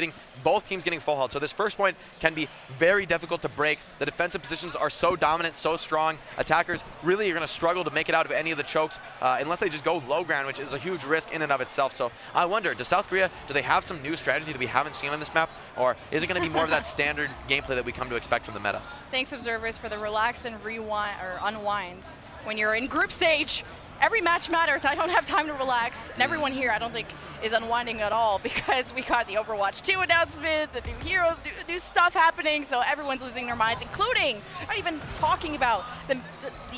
both teams getting full held. So this first point can be very difficult to break. The defensive positions are so dominant, so strong. Attackers really are going to struggle to make it out of any of the chokes unless they just go low ground, which is a huge risk in and of itself. So I wonder, does South Korea, do they have some new strategy that we haven't seen on this map? Or is it going to be more of that standard gameplay that we come to expect from the meta? Thanks, observers, for the relax and rewind or unwind. When you're in group stage, every match matters. I don't have time to relax. And everyone here, I don't think, is unwinding at all because we got the Overwatch 2 announcement, the new heroes, new stuff happening. So everyone's losing their minds, including not even talking about the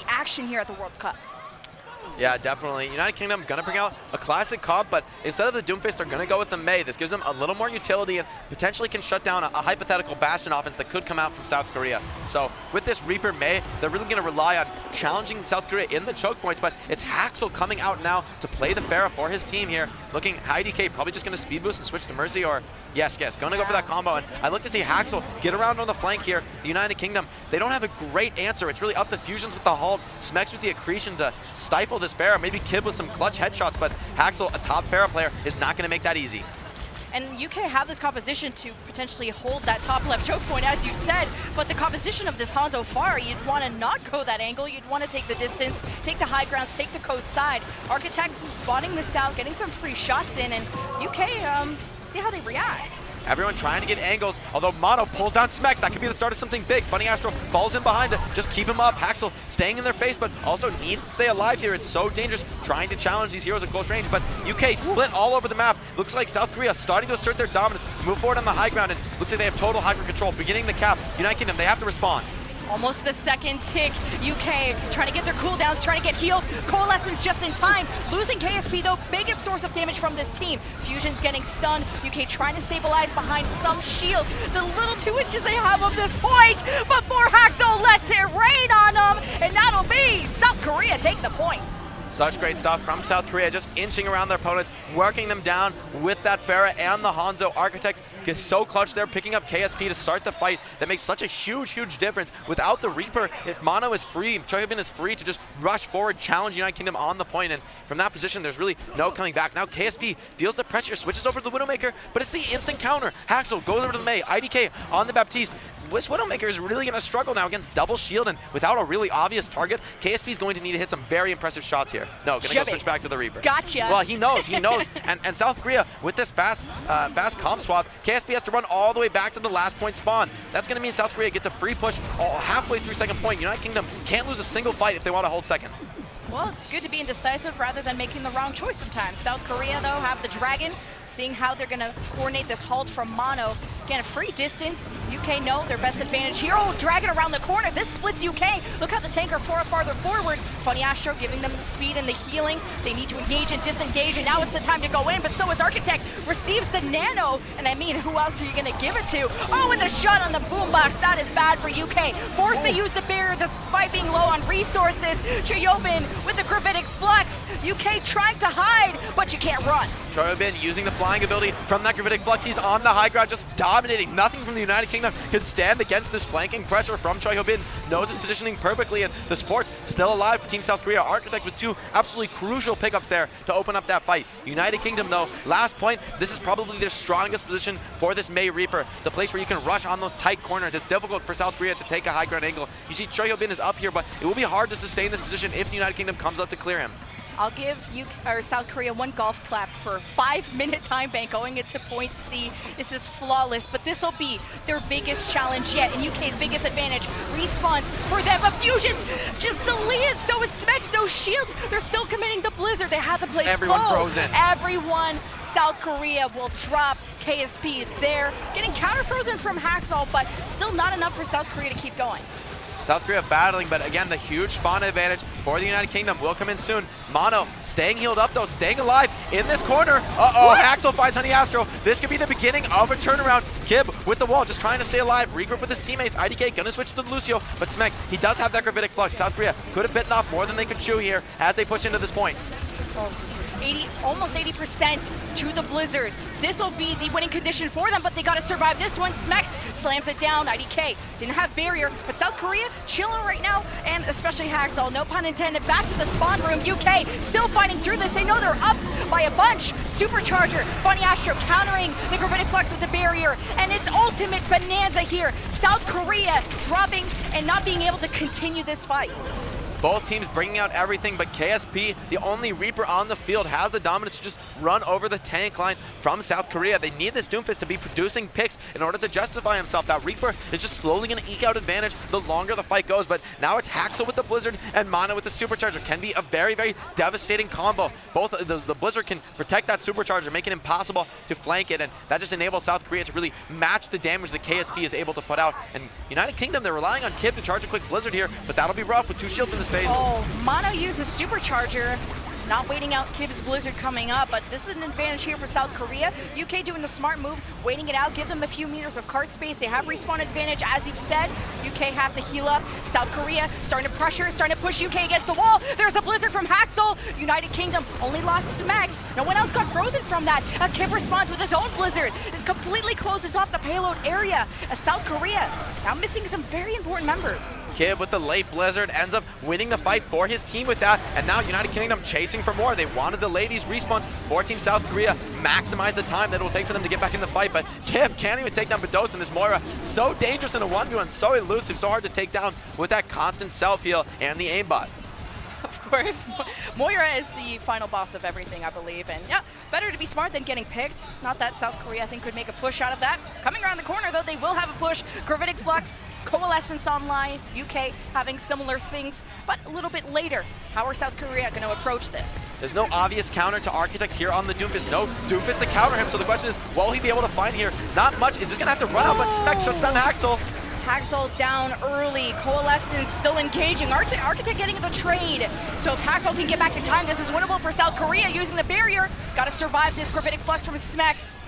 action here at the World Cup. Yeah, definitely. United Kingdom going to bring out a classic comp, but instead of the Doomfist, they're going to go with the Mei. This gives them a little more utility and potentially can shut down a hypothetical Bastion offense that could come out from South Korea. So with this Reaper Mei, they're really going to rely on challenging South Korea in the choke points, but it's Haxel coming out now to play the Pharah for his team here. Looking, IDK probably just going to speed boost and switch to Mercy, or yes, going to go for that combo. And I look to see Haxel get around on the flank here. The United Kingdom, they don't have a great answer. It's really up to Fusions with the halt, Smex with the accretion to stifle this Pharah. Maybe Kid with some clutch headshots, but Haxel, a top Pharah player, is not going to make that easy. And UK have this composition to potentially hold that top left choke point, as you said, but the composition of this Hanzo Pharah, you'd want to not go that angle. You'd want to take the distance, take the high grounds, take the coast side. Architect spotting this out, getting some free shots in, and UK, see how they react. Everyone trying to get angles, although Mono pulls down Smex. That could be the start of something big. Bunny Astro falls in behind to just keep him up. Haxel staying in their face, but also needs to stay alive here. It's so dangerous trying to challenge these heroes at close range, but UK split all over the map. Looks like South Korea starting to assert their dominance, move forward on the high ground, and looks like they have total hyper control. Beginning the cap, United Kingdom, they have to respond. Almost the second tick. UK trying to get their cooldowns, trying to get healed. Coalescence just in time. Losing KSP though, biggest source of damage from this team. Fusion's getting stunned. UK trying to stabilize behind some shield. The little 2 inches they have of this point, before Haxel lets it rain on them, and that'll be South Korea take the point. Such great stuff from South Korea, just inching around their opponents, working them down with that Pharah and the Hanzo. Architect gets so clutch there, picking up KSP to start the fight. That makes such a huge, huge difference. Without the Reaper, if Mono is free, Choyobin is free to just rush forward, challenge United Kingdom on the point, and from that position, there's really no coming back. Now KSP feels the pressure, switches over to the Widowmaker, but it's the instant counter. Haxel goes over to the Mei, IDK on the Baptiste. This Widowmaker is really going to struggle now against double shield, and without a really obvious target, KSP is going to need to hit some very impressive shots here. No, going to go switch back to the Reaper. Gotcha. Well, he knows. and South Korea, with this fast comp swap, KSP has to run all the way back to the last point spawn. That's going to mean South Korea gets a free push all halfway through second point. United Kingdom can't lose a single fight if they want to hold second. Well, it's good to be indecisive rather than making the wrong choice sometimes. South Korea, though, have the Dragon, seeing how they're going to coordinate this halt from Mono. Again, a free distance. UK know their best advantage here. Oh, Dragon around the corner. This splits UK. Look how the tank are farther forward. Bunny Astro giving them the speed and the healing. They need to engage and disengage, and now it's the time to go in, but so is Architect. Receives the nano, and I mean, who else are you going to give it to? Oh, and the shot on the boombox. That is bad for UK. Forced to use the barrier despite being low on resources. Choyobin with the gravitic flux. UK trying to hide, but you can't run. Choyobin using the flying ability from that gravitic flux. He's on the high ground, just dominating. Nothing from the United Kingdom can stand against this flanking pressure from Choyobin. Knows his positioning perfectly, and the support's still alive for Team South Korea. Architect with 2 absolutely crucial pickups there to open up that fight. United Kingdom, though, last point, this is probably their strongest position for this Mei Reaper. The place where you can rush on those tight corners. It's difficult for South Korea to take a high ground angle. You see Choyobin is up here, but it will be hard to sustain this position if the United Kingdom comes up to clear him. I'll give South Korea one golf clap for 5-minute time bank going into point C. This is flawless, but this will be their biggest challenge yet, and UK's biggest advantage. Respawns for them, but Fusion's just deleted, so is Smex, no shields. They're still committing the blizzard. They have to play Everyone slow. frozen. Everyone. South Korea will drop KSP there. Getting counter frozen from Haxel, but still not enough for South Korea to keep going. South Korea battling, but again, the huge spawn advantage for the United Kingdom will come in soon. Mono staying healed up though, staying alive in this corner. Uh-oh, Haxel finds Honey Astro. This could be the beginning of a turnaround. Kib with the wall, just trying to stay alive, regroup with his teammates. IDK gonna switch to Lucio, but Smex, he does have that gravitic flux. South Korea could have bitten off more than they could chew here as they push into this point. Oh, almost 80% to the Blizzard. This will be the winning condition for them, but they got to survive this one. Smex slams it down. IDK didn't have barrier, but South Korea chilling right now, and especially Haxel, no pun intended. Back to the spawn room. UK still fighting through this. They know they're up by a bunch. Supercharger, Bunny Astro countering the gravitic flux with the barrier, and it's ultimate bonanza here. South Korea dropping and not being able to continue this fight. Both teams bringing out everything, but KSP, the only Reaper on the field, has the dominance to just run over the tank line from South Korea. They need this Doomfist to be producing picks in order to justify himself. That Reaper is just slowly going to eke out advantage the longer the fight goes, but now it's Haxel with the Blizzard and Mana with the Supercharger. Can be a very, very devastating combo. Both the Blizzard can protect that Supercharger, make it impossible to flank it, and that just enables South Korea to really match the damage that KSP is able to put out. And United Kingdom, they're relying on Kib to charge a quick Blizzard here, but that'll be rough with 2 shields in his face. Oh, Mono uses Supercharger. Not waiting out Kib's Blizzard coming up, but this is an advantage here for South Korea. UK doing the smart move, waiting it out, give them a few meters of cart space. They have respawn advantage, as you've said. UK have to heal up. South Korea starting to pressure, starting to push UK against the wall. There's a Blizzard from Haxel. United Kingdom only lost Smex. No one else got frozen from that, as Kib responds with his own Blizzard. This completely closes off the payload area, as South Korea now missing some very important members. Kib with the late Blizzard ends up winning the fight for his team with that, and now United Kingdom chasing for more. They want to delay these respawns for Team South Korea, maximize the time that it will take for them to get back in the fight, but Kib can't even take down Bedos, and this Moira, so dangerous in a 1v1, so elusive, so hard to take down with that constant self-heal and the aimbot. Of course, Moira is the final boss of everything, I believe, and yeah, better to be smart than getting picked. Not that South Korea, I think, could make a push out of that. Coming around the corner, though, they will have a push. Gravitic Flux, Coalescence online, UK having similar things, but a little bit later. How are South Korea going to approach this? There's no obvious counter to Architect here on the Doomfist. No Doomfist to counter him, so the question is, will he be able to find here? Not much. Is this going to have to run out, but Spec shuts down Haxel. Haxel down early. Coalescence still engaging. Architect getting the trade. So if Haxel can get back in time, this is winnable for South Korea using the barrier. Got to survive this Gravitic Flux from Smex.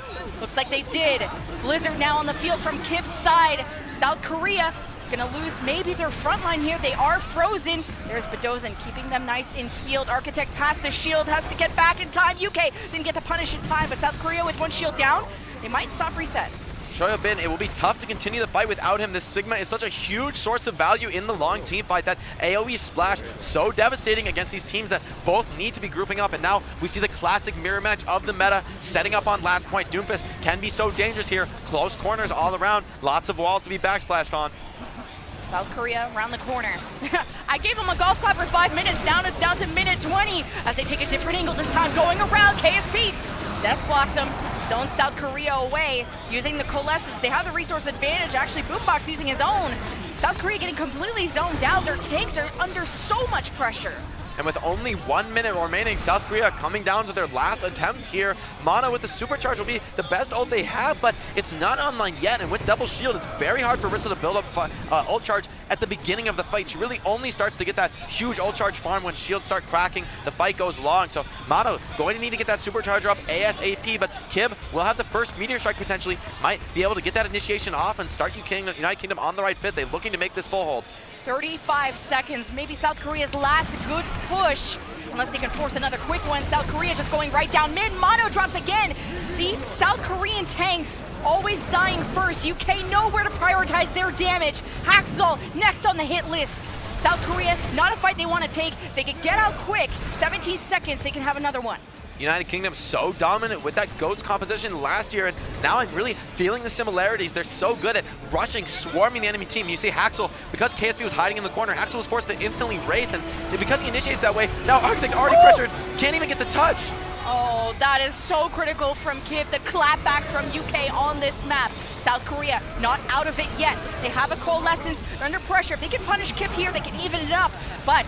Looks like they did. Blizzard now on the field from Kib's side. South Korea gonna lose maybe their front line here. They are frozen. There's Bedozan keeping them nice and healed. Architect past the shield, has to get back in time. UK didn't get to punish in time, but South Korea with one shield down, they might stop reset. Shoyobin, it will be tough to continue the fight without him. This Sigma is such a huge source of value in the long team fight. That AoE splash, so devastating against these teams that both need to be grouping up. And now we see the classic mirror match of the meta setting up on last point. Doomfist can be so dangerous here. Close corners all around. Lots of walls to be backsplashed on. South Korea around the corner. I gave them a golf clap for 5 minutes. Now it's down to minute 20 as they take a different angle this time. Going around KSP. Death Blossom zones South Korea away using the Coalescence. They have the resource advantage. Actually, Boombox using his own. South Korea getting completely zoned out. Their tanks are under so much pressure. And with only 1 minute remaining, South Korea coming down to their last attempt here. Mana with the supercharge will be the best ult they have, but it's not online yet. And with double shield, it's very hard for Rissa to build up ult charge at the beginning of the fight. She really only starts to get that huge ult charge farm when shields start cracking. The fight goes long. So Mana going to need to get that supercharger up ASAP, but Kib will have the first meteor strike potentially. Might be able to get that initiation off and start United Kingdom on the right fit. They're looking to make this full hold. 35 seconds, maybe South Korea's last good push, unless they can force another quick one. South Korea just going right down mid. Mono drops again. The South Korean tanks always dying first. UK know where to prioritize their damage. Haxel next on the hit list. South Korea, not a fight they want to take. They can get out quick. 17 seconds, they can have another one. United Kingdom so dominant with that GOATS composition last year, and now I'm really feeling the similarities. They're so good at rushing, swarming the enemy team. You see Haxel, because KSP was hiding in the corner, Haxel was forced to instantly Wraith, and because he initiates that way, now Arctic already pressured, can't even get the touch. Oh, that is so critical from Kib, the clapback from UK on this map. South Korea not out of it yet. They have a Coalescence, they're under pressure. If they can punish Kib here, they can even it up, but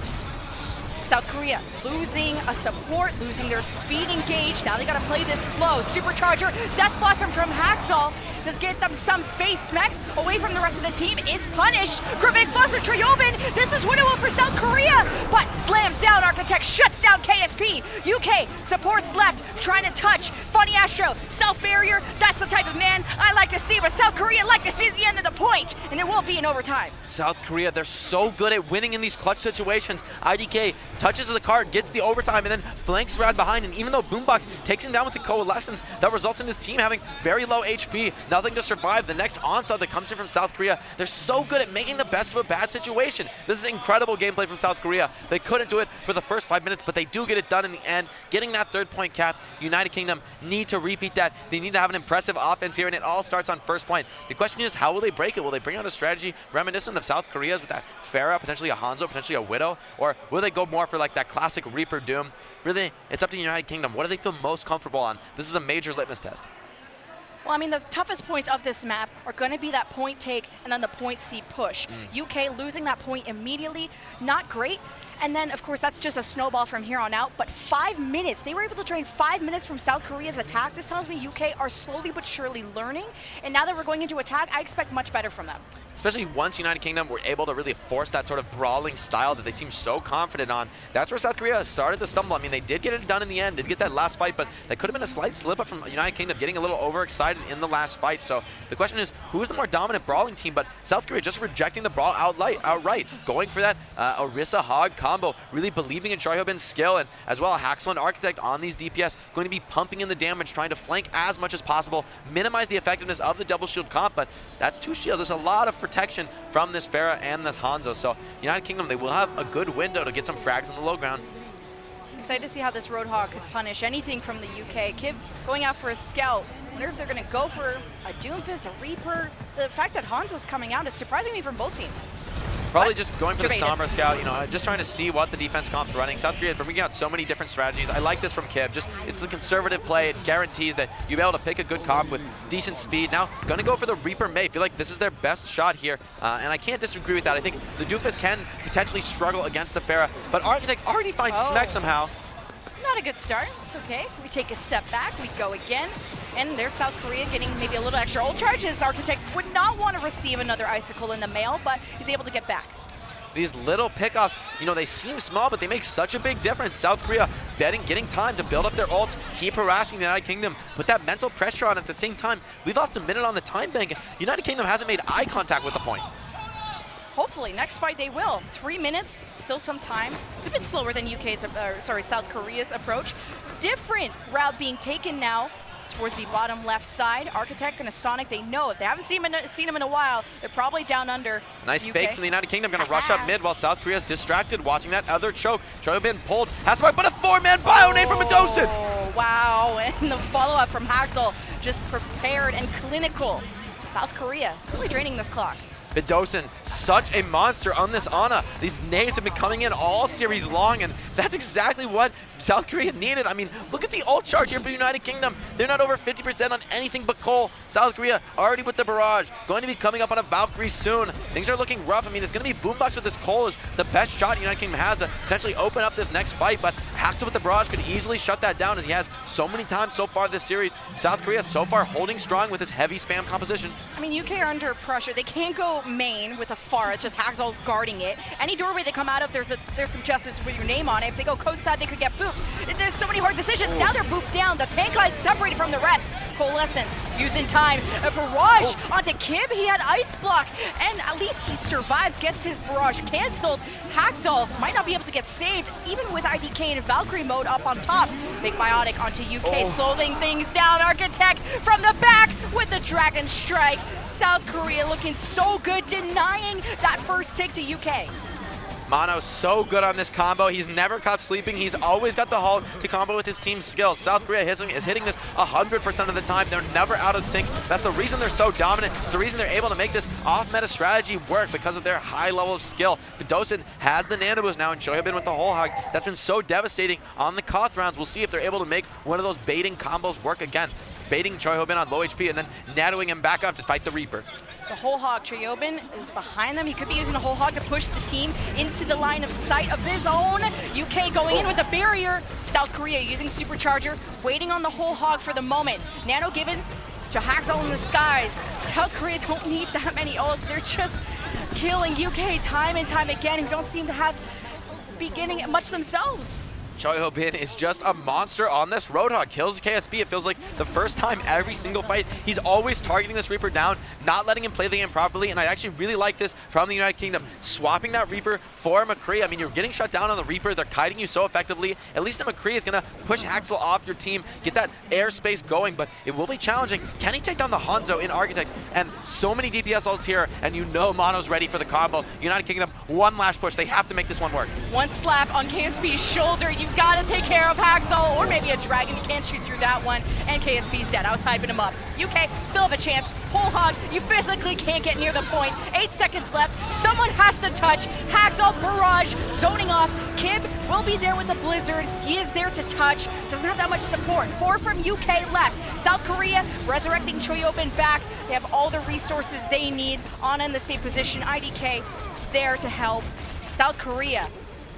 South Korea losing a support, losing their speed engage. Now they gotta play this slow. Supercharger, Death Blossom from Haxel. Does get them some space. Smex away from the rest of the team is punished. Gravitic Flux for Triobin. This is winnable for South Korea, but slams down Architect, shuts down KSP. UK supports left, trying to touch. Funny Astro, self-barrier. That's the type of man I like to see, but South Korea like to see the end of the point, and it will be in overtime. South Korea, they're so good at winning in these clutch situations. IDK touches the card, gets the overtime, and then flanks around behind, and even though Boombox takes him down with the Coalescence, that results in his team having very low HP. Nothing to survive the next onslaught that comes in from South Korea. They're so good at making the best of a bad situation. This is incredible gameplay from South Korea. They couldn't do it for the first 5 minutes, but they do get it done in the end, getting that 3rd point cap. United Kingdom need to repeat that. They need to have an impressive offense here, and it all starts on first point. The question is, how will they break it? Will they bring out a strategy reminiscent of South Korea's with that Pharah, potentially a Hanzo, potentially a Widow? Or will they go more for like that classic Reaper Doom? Really, it's up to United Kingdom. What do they feel most comfortable on? This is a major litmus test. Well, I mean, the toughest points of this map are going to be that point take and then the point C push. UK losing that point immediately, not great. And then, of course, that's just a snowball from here on out. But 5 minutes, they were able to drain 5 minutes from South Korea's attack. This tells me UK are slowly but surely learning. And now that we're going into attack, I expect much better from them. Especially once United Kingdom were able to really force that sort of brawling style that they seem so confident on. That's where South Korea started to stumble. I mean, they did get it done in the end, did get that last fight, but that could have been a slight slip up from United Kingdom, getting a little overexcited in the last fight. So the question is, who's the more dominant brawling team? But South Korea just rejecting the brawl outright, going for that Orisa Hog combo, really believing in Shoyobin's skill, and as well Haxel and Architect on these DPS, going to be pumping in the damage, trying to flank as much as possible, minimize the effectiveness of the double shield comp, but that's 2 shields. That's a lot of protection from this Pharah and this Hanzo. So United Kingdom, they will have a good window to get some frags on the low ground. Excited to see how this Roadhog could punish anything from the UK. Kib going out for a scout. Wonder if they're going to go for a Doomfist, a Reaper. The fact that Hanzo's coming out is surprising me from both teams. Probably just going for the Sombra Scout, you know, just trying to see what the defense comp's running. South Korea bringing out so many different strategies. I like this from Kib. Just it's the conservative play. It guarantees that you'll be able to pick a good comp with decent speed. Now, going to go for the Reaper May. I feel like this is their best shot here, and I can't disagree with that. I think the Doofus can potentially struggle against the Pharah, but Architect already finds Smek somehow. Not a good start. It's okay. We take a step back. We go again. And there's South Korea getting maybe a little extra ult charges. Architect would not want to receive another Icicle in the mail, but he's able to get back. These little pickoffs, you know, they seem small, but they make such a big difference. South Korea getting time to build up their ults, keep harassing the United Kingdom, put that mental pressure on at the same time. We've lost a minute on the time bank. United Kingdom hasn't made eye contact with the point. Hopefully, next fight they will. 3 minutes, still some time. It's a bit slower than South Korea's approach. Different route being taken now towards the bottom left side. Architect and a Sonic, they know if they haven't seen him in a while, they're probably down under. Nice UK. fake from the United Kingdom, gonna rush up mid while South Korea's distracted, watching that other choke. Choke been pulled, has to but a 4-man bio nade from Medosin. Oh, wow, and the follow-up from Haxel, just prepared and clinical. South Korea really draining this clock. Medosin, such a monster on this Ana. These nades have been coming in all series long, and that's exactly what South Korea needed. I mean, look at the ult charge here for United Kingdom. They're not over 50% on anything but Cole. South Korea already with the barrage, going to be coming up on a Valkyrie soon. Things are looking rough. I mean, it's going to be Boombox with this Cole is the best shot United Kingdom has to potentially open up this next fight, but Haxel with the barrage could easily shut that down as he has so many times so far this series. South Korea so far holding strong with this heavy spam composition. I mean, UK are under pressure. They can't go main with a Pharah, it's just Haxel guarding it. Any doorway they come out of, there's some justice with your name on it. If they go coast side, they could get booped. There's so many hard decisions. Now they're booped down. The tank line separated from the rest. Coalescence, using time. A barrage onto Kib. He had ice block, and at least he survives, gets his barrage canceled. Haxel might not be able to get saved, even with IDK and Valkyrie mode up on top. Big Biotic onto UK, slowing things down. Architect from the back with the Dragon Strike. South Korea looking so good, denying that first take to UK. Mono so good on this combo. He's never caught sleeping. He's always got the Hulk to combo with his team's skills. South Korea is hitting this 100% of the time. They're never out of sync. That's the reason they're so dominant. It's the reason they're able to make this off-meta strategy work, because of their high level of skill. Medosin has the nano boost now, and Choyobin with the whole hog. That's been so devastating on the Koth rounds. We'll see if they're able to make one of those baiting combos work again. Baiting Choyobin on low HP and then nanoing him back up to fight the Reaper. So whole hog, Choyobin is behind them. He could be using a whole hog to push the team into the line of sight of his own. UK going in with a barrier. South Korea using supercharger, waiting on the whole hog for the moment. Nano given to Haxel in the skies. South Korea don't need that many ults. They're just killing UK time and time again, who don't seem to have beginning much themselves. Choyobin is just a monster on this Roadhog. Kills KSP. It feels like the first time every single fight. He's always targeting this Reaper down, not letting him play the game properly, and I actually really like this from the United Kingdom. Swapping that Reaper for McCree. I mean, you're getting shut down on the Reaper. They're kiting you so effectively. At least the McCree is going to push Haxel off your team, get that airspace going, but it will be challenging. Can he take down the Hanzo in Architect? And so many DPS ults here, and you know Mono's ready for the combo. United Kingdom, one last push. They have to make this one work. One slap on KSP's shoulder. You gotta take care of Haxel, or maybe a dragon. You can't shoot through that one, and KSP's dead. I was hyping him up. UK still have a chance. Whole hog, you physically can't get near the point. 8 seconds left. Someone has to touch. Haxel, barrage, zoning off. Kib will be there with the blizzard. He is there to touch. Doesn't have that much support. 4 from UK left. South Korea resurrecting Choyobin back. They have all the resources they need. Ana in the safe position. IDK there to help. South Korea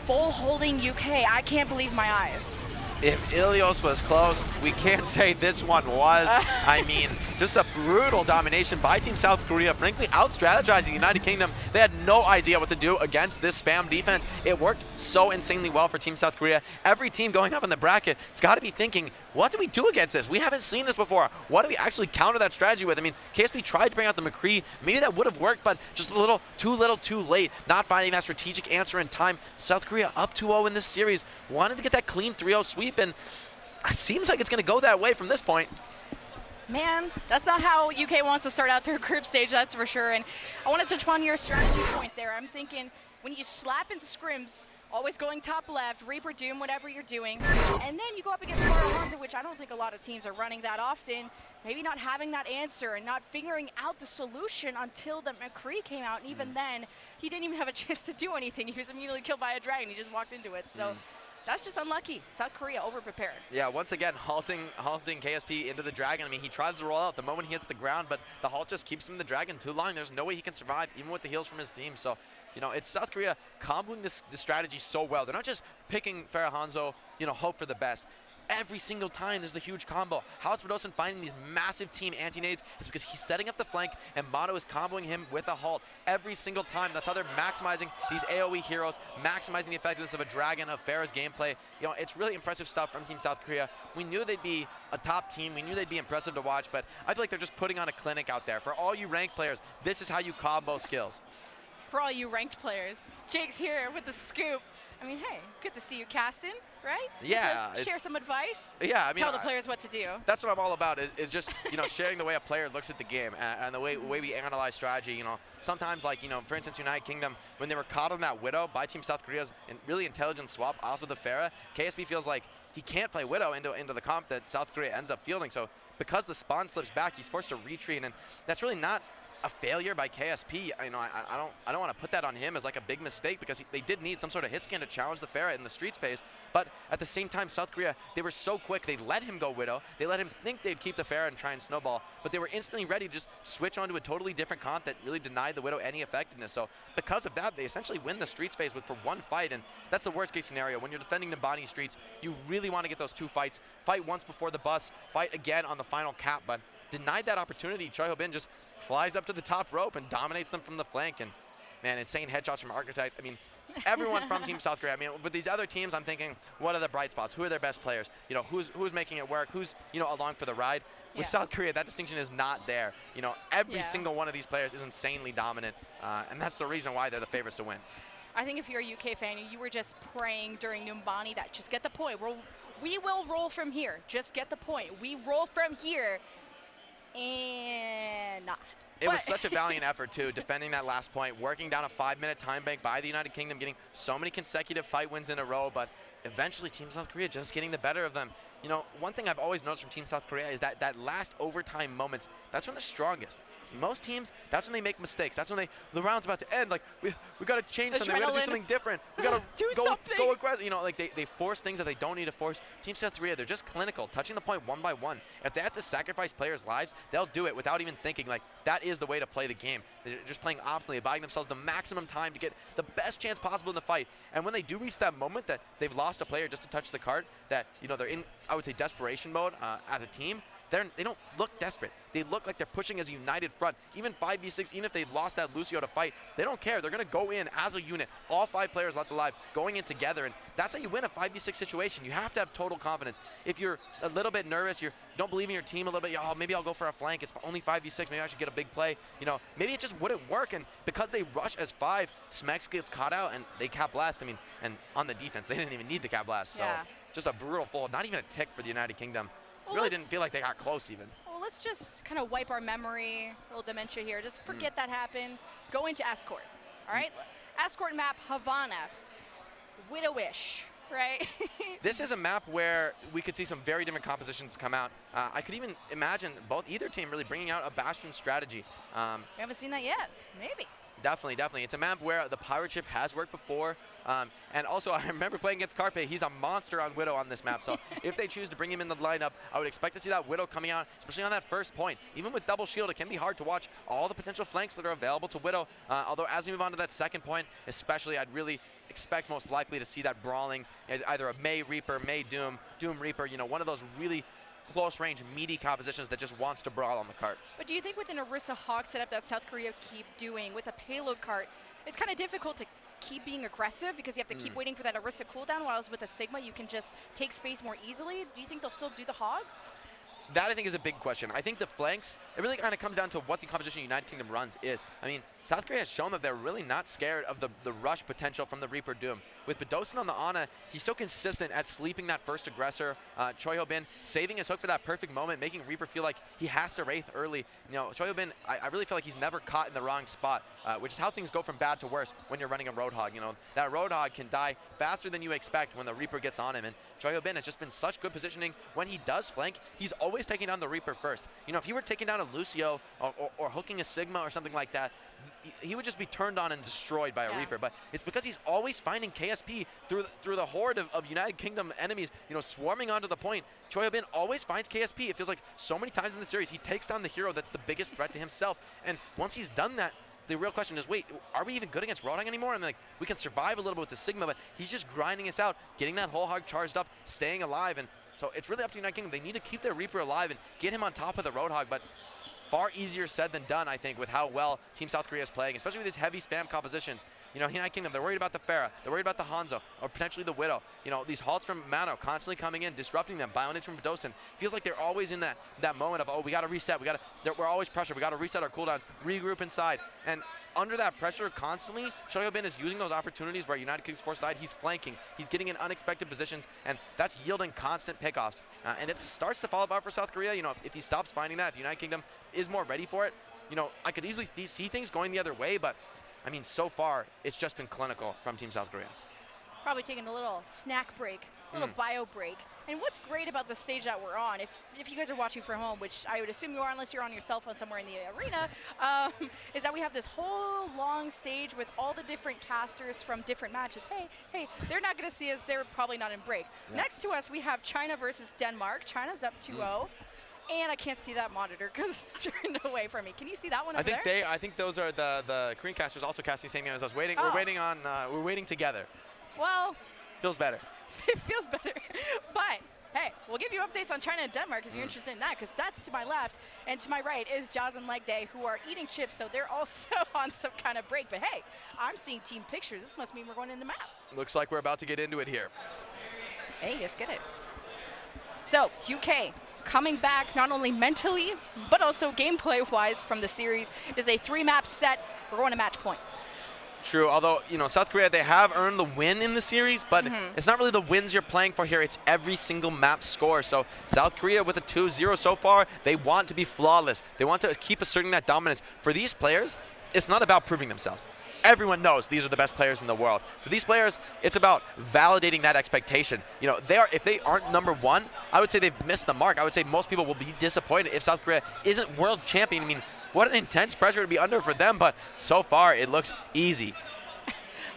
full holding UK. I can't believe my eyes. If Ilios was close, we can't say this one was. I mean, just a brutal domination by Team South Korea, frankly out-strategizing the United Kingdom. They had no idea what to do against this spam defense. It worked so insanely well for Team South Korea. Every team going up in the bracket has got to be thinking, what do we do against this? We haven't seen this before. What do we actually counter that strategy with? I mean, KSP tried to bring out the McCree. Maybe that would have worked, but just a little too late. Not finding that strategic answer in time. South Korea up 2-0 in this series. Wanted to get that clean 3-0 sweep, and it seems like it's going to go that way from this point. Man, that's not how UK wants to start out their group stage, that's for sure. And I want to touch upon your strategy point there. I'm thinking when you slap in scrims, always going top left, Reaper Doom, whatever you're doing, and then you go up against Hanzo, which I don't think a lot of teams are running that often. maybe not having that answer and not figuring out the solution until the McCree came out. And even then, he didn't even have a chance to do anything. He was immediately killed by a dragon. He just walked into it. So that's just unlucky. South Korea overprepared. Yeah, once again, halting KSP into the dragon. I mean, he tries to roll out the moment he hits the ground, but the halt just keeps him in the dragon too long. There's no way he can survive, even with the heals from his team. So, you know, it's South Korea comboing this strategy so well. They're not just picking Farah Hanzo, you know, hope for the best. Every single time there's the huge combo. How is Badosin finding these massive team anti-nades? It's because he's setting up the flank and Motto is comboing him with a halt every single time. That's how they're maximizing these AoE heroes, maximizing the effectiveness of a dragon, of Farah's gameplay. You know, it's really impressive stuff from Team South Korea. We knew they'd be a top team. We knew they'd be impressive to watch, but I feel like they're just putting on a clinic out there. For all you ranked players, this is how you combo skills. For all you ranked players, Jake's here with the scoop. I mean, hey, good to see you, Caston, right? Yeah. Share some advice. Yeah, I mean, tell the players what to do. That's what I'm all about, is just, you know, sharing the way a player looks at the game and the way we analyze strategy. You know, sometimes, like, you know, for instance, United Kingdom, when they were caught on that Widow by Team South Korea's really intelligent swap off of the Farah, KSP feels like he can't play Widow into the comp that South Korea ends up fielding. So because the spawn flips back, he's forced to retreat, and that's really not a failure by KSP. You know, I don't want to put that on him as like a big mistake, because they did need some sort of hit scan to challenge the Farah in the streets phase. But at the same time, South Korea, they were so quick. They let him go Widow. They let him think they'd keep the Farah and try and snowball, but they were instantly ready to just switch onto a totally different comp that really denied the Widow any effectiveness. So because of that, they essentially win the streets phase for one fight, and that's the worst case scenario. When you're defending Nimbani streets, you really want to get those two fights. Fight once before the bus, fight again on the final cap, but denied that opportunity. Choi Ho-bin just flies up to the top rope and dominates them from the flank. And man, insane headshots from Archetype. I mean, everyone from Team South Korea. I mean, with these other teams, I'm thinking, what are the bright spots? Who are their best players? You know, who's making it work? Who's, you know, along for the ride? With South Korea, that distinction is not there. You know, every single one of these players is insanely dominant, and that's the reason why they're the favorites to win. I think if you're a UK fan, you were just praying during Numbani that just get the point. We will roll from here. Just get the point. We roll from here. And not. It was such a valiant effort, too, defending that last point, working down a 5-minute time bank by the United Kingdom, getting so many consecutive fight wins in a row, but eventually Team South Korea just getting the better of them. You know, one thing I've always noticed from Team South Korea is that last overtime moments, that's when they're strongest. Most teams, that's when they make mistakes. That's when the round's about to end. Like, we got to change something. We got to do something different. We got to go aggressive. You know, like they force things that they don't need to force. Team South Korea, they're just clinical, touching the point one by one. If they have to sacrifice players' lives, they'll do it without even thinking. Like, that is the way to play the game. They're just playing optimally, buying themselves the maximum time to get the best chance possible in the fight. And when they do reach that moment that they've lost a player just to touch the cart, that, you know, they're in, I would say, desperation mode as a team, they don't look desperate. They look like they're pushing as a united front. Even 5v6, even if they lost that Lucio to fight, they don't care. They're going to go in as a unit. All 5 players left alive, going in together. And that's how you win a 5v6 situation. You have to have total confidence. If you're a little bit nervous, you don't believe in your team a little bit, oh, maybe I'll go for a flank. It's only 5v6. Maybe I should get a big play. You know, maybe it just wouldn't work. And because they rush as 5, Smex gets caught out and they cap blast. I mean, and on the defense, they didn't even need the cap blast. So just a brutal fold. Not even a tick for the United Kingdom. Well, really didn't feel like they got close even. Well, let's just kind of wipe our memory, a little dementia here. Just forget that happened. Go into Escort, all right? Escort map, Havana, Widowish, right? This is a map where we could see some very different compositions come out. I could even imagine either team really bringing out a Bastion strategy. We haven't seen that yet. Maybe. Definitely, definitely. It's a map where the pirate ship has worked before. And also, I remember playing against Carpe. He's a monster on Widow on this map. So if they choose to bring him in the lineup, I would expect to see that Widow coming out, especially on that first point. Even with double shield, it can be hard to watch all the potential flanks that are available to Widow. Although as we move on to that second point, especially, I'd really expect most likely to see that brawling, either a Mei Reaper, Mei Doom, Doom Reaper, you know, one of those really close range, meaty compositions that just wants to brawl on the cart. But do you think with an Orisa Hawk setup that South Korea keep doing with a payload cart, it's kind of difficult to keep being aggressive because you have to keep waiting for that Orisa cooldown, while with a Sigma you can just take space more easily? Do you think they'll still do the Hog? That, I think, is a big question. I think the flanks, it really kind of comes down to what the composition United Kingdom runs is. I mean, South Korea has shown that they're really not scared of the rush potential from the Reaper Doom. With Badosin on the Ana, he's so consistent at sleeping that first aggressor. Choi Ho-bin saving his hook for that perfect moment, making Reaper feel like he has to Wraith early. You know, Choi Ho-bin, I really feel like he's never caught in the wrong spot, which is how things go from bad to worse when you're running a Roadhog. You know, that Roadhog can die faster than you expect when the Reaper gets on him. And Choi Ho-bin has just been such good positioning when he does flank. He's always always taking down the Reaper first. You know, if he were taking down a Lucio or hooking a Sigma or something like that, he would just be turned on and destroyed by a Reaper. But it's because he's always finding KSP through the horde of United Kingdom enemies, you know, swarming onto the point. Choi Ho-bin always finds KSP. It feels like so many times in the series, he takes down the hero that's the biggest threat to himself. And once he's done that, the real question is, wait, are we even good against Roadhog anymore? I mean, like, we can survive a little bit with the Sigma, but he's just grinding us out, getting that whole hog charged up, staying alive. And so it's really up to United Kingdom. They need to keep their Reaper alive and get him on top of the Roadhog, but far easier said than done, I think, with how well Team South Korea is playing, especially with these heavy spam compositions. You know, United Kingdom, they're worried about the Pharah, they're worried about the Hanzo, or potentially the Widow. You know, these halts from Mano constantly coming in, disrupting them, Bionix from Dosen. Feels like they're always in that moment of, oh, we got to reset, we're always pressured, we got to reset our cooldowns, regroup inside. And under that pressure constantly, Choi Ho-bin is using those opportunities where United Kingdom's force died. He's flanking, he's getting in unexpected positions, and that's yielding constant pickoffs. And if it starts to fall apart for South Korea, you know, if he stops finding that, if United Kingdom is more ready for it, you know, I could easily see things going the other way, but I mean, so far, it's just been clinical from Team South Korea. Probably taking a little snack break, a little bio break. And what's great about the stage that we're on, if you guys are watching from home, which I would assume you are unless you're on your cell phone somewhere in the arena, is that we have this whole long stage with all the different casters from different matches. Hey, they're not going to see us. They're probably not in break. Yeah. Next to us, we have China versus Denmark. China's up 2-0. And I can't see that monitor because it's turned away from me. Can you see that one over there? I think those are the Korean casters also casting the same game as us. We're waiting together. Well, feels better. It feels better. But hey, we'll give you updates on China and Denmark if you're interested in that, because that's to my left, and to my right is Jazz and Leg Day, who are eating chips, so they're also on some kind of break. But hey, I'm seeing team pictures. This must mean we're going in the map. Looks like we're about to get into it here. Hey, let's get it. So UK coming back not only mentally, but also gameplay-wise from the series. It is a 3-map set. We're going to match point. True, although, you know, South Korea, they have earned the win in the series, but it's not really the wins you're playing for here. It's every single map score. So South Korea with a 2-0 so far, they want to be flawless. They want to keep asserting that dominance. For these players, it's not about proving themselves. Everyone knows these are the best players in the world. For these players, it's about validating that expectation. You know, if they aren't #1, I would say they've missed the mark. I would say most people will be disappointed if South Korea isn't world champion. I mean, what an intense pressure to be under for them, but so far it looks easy.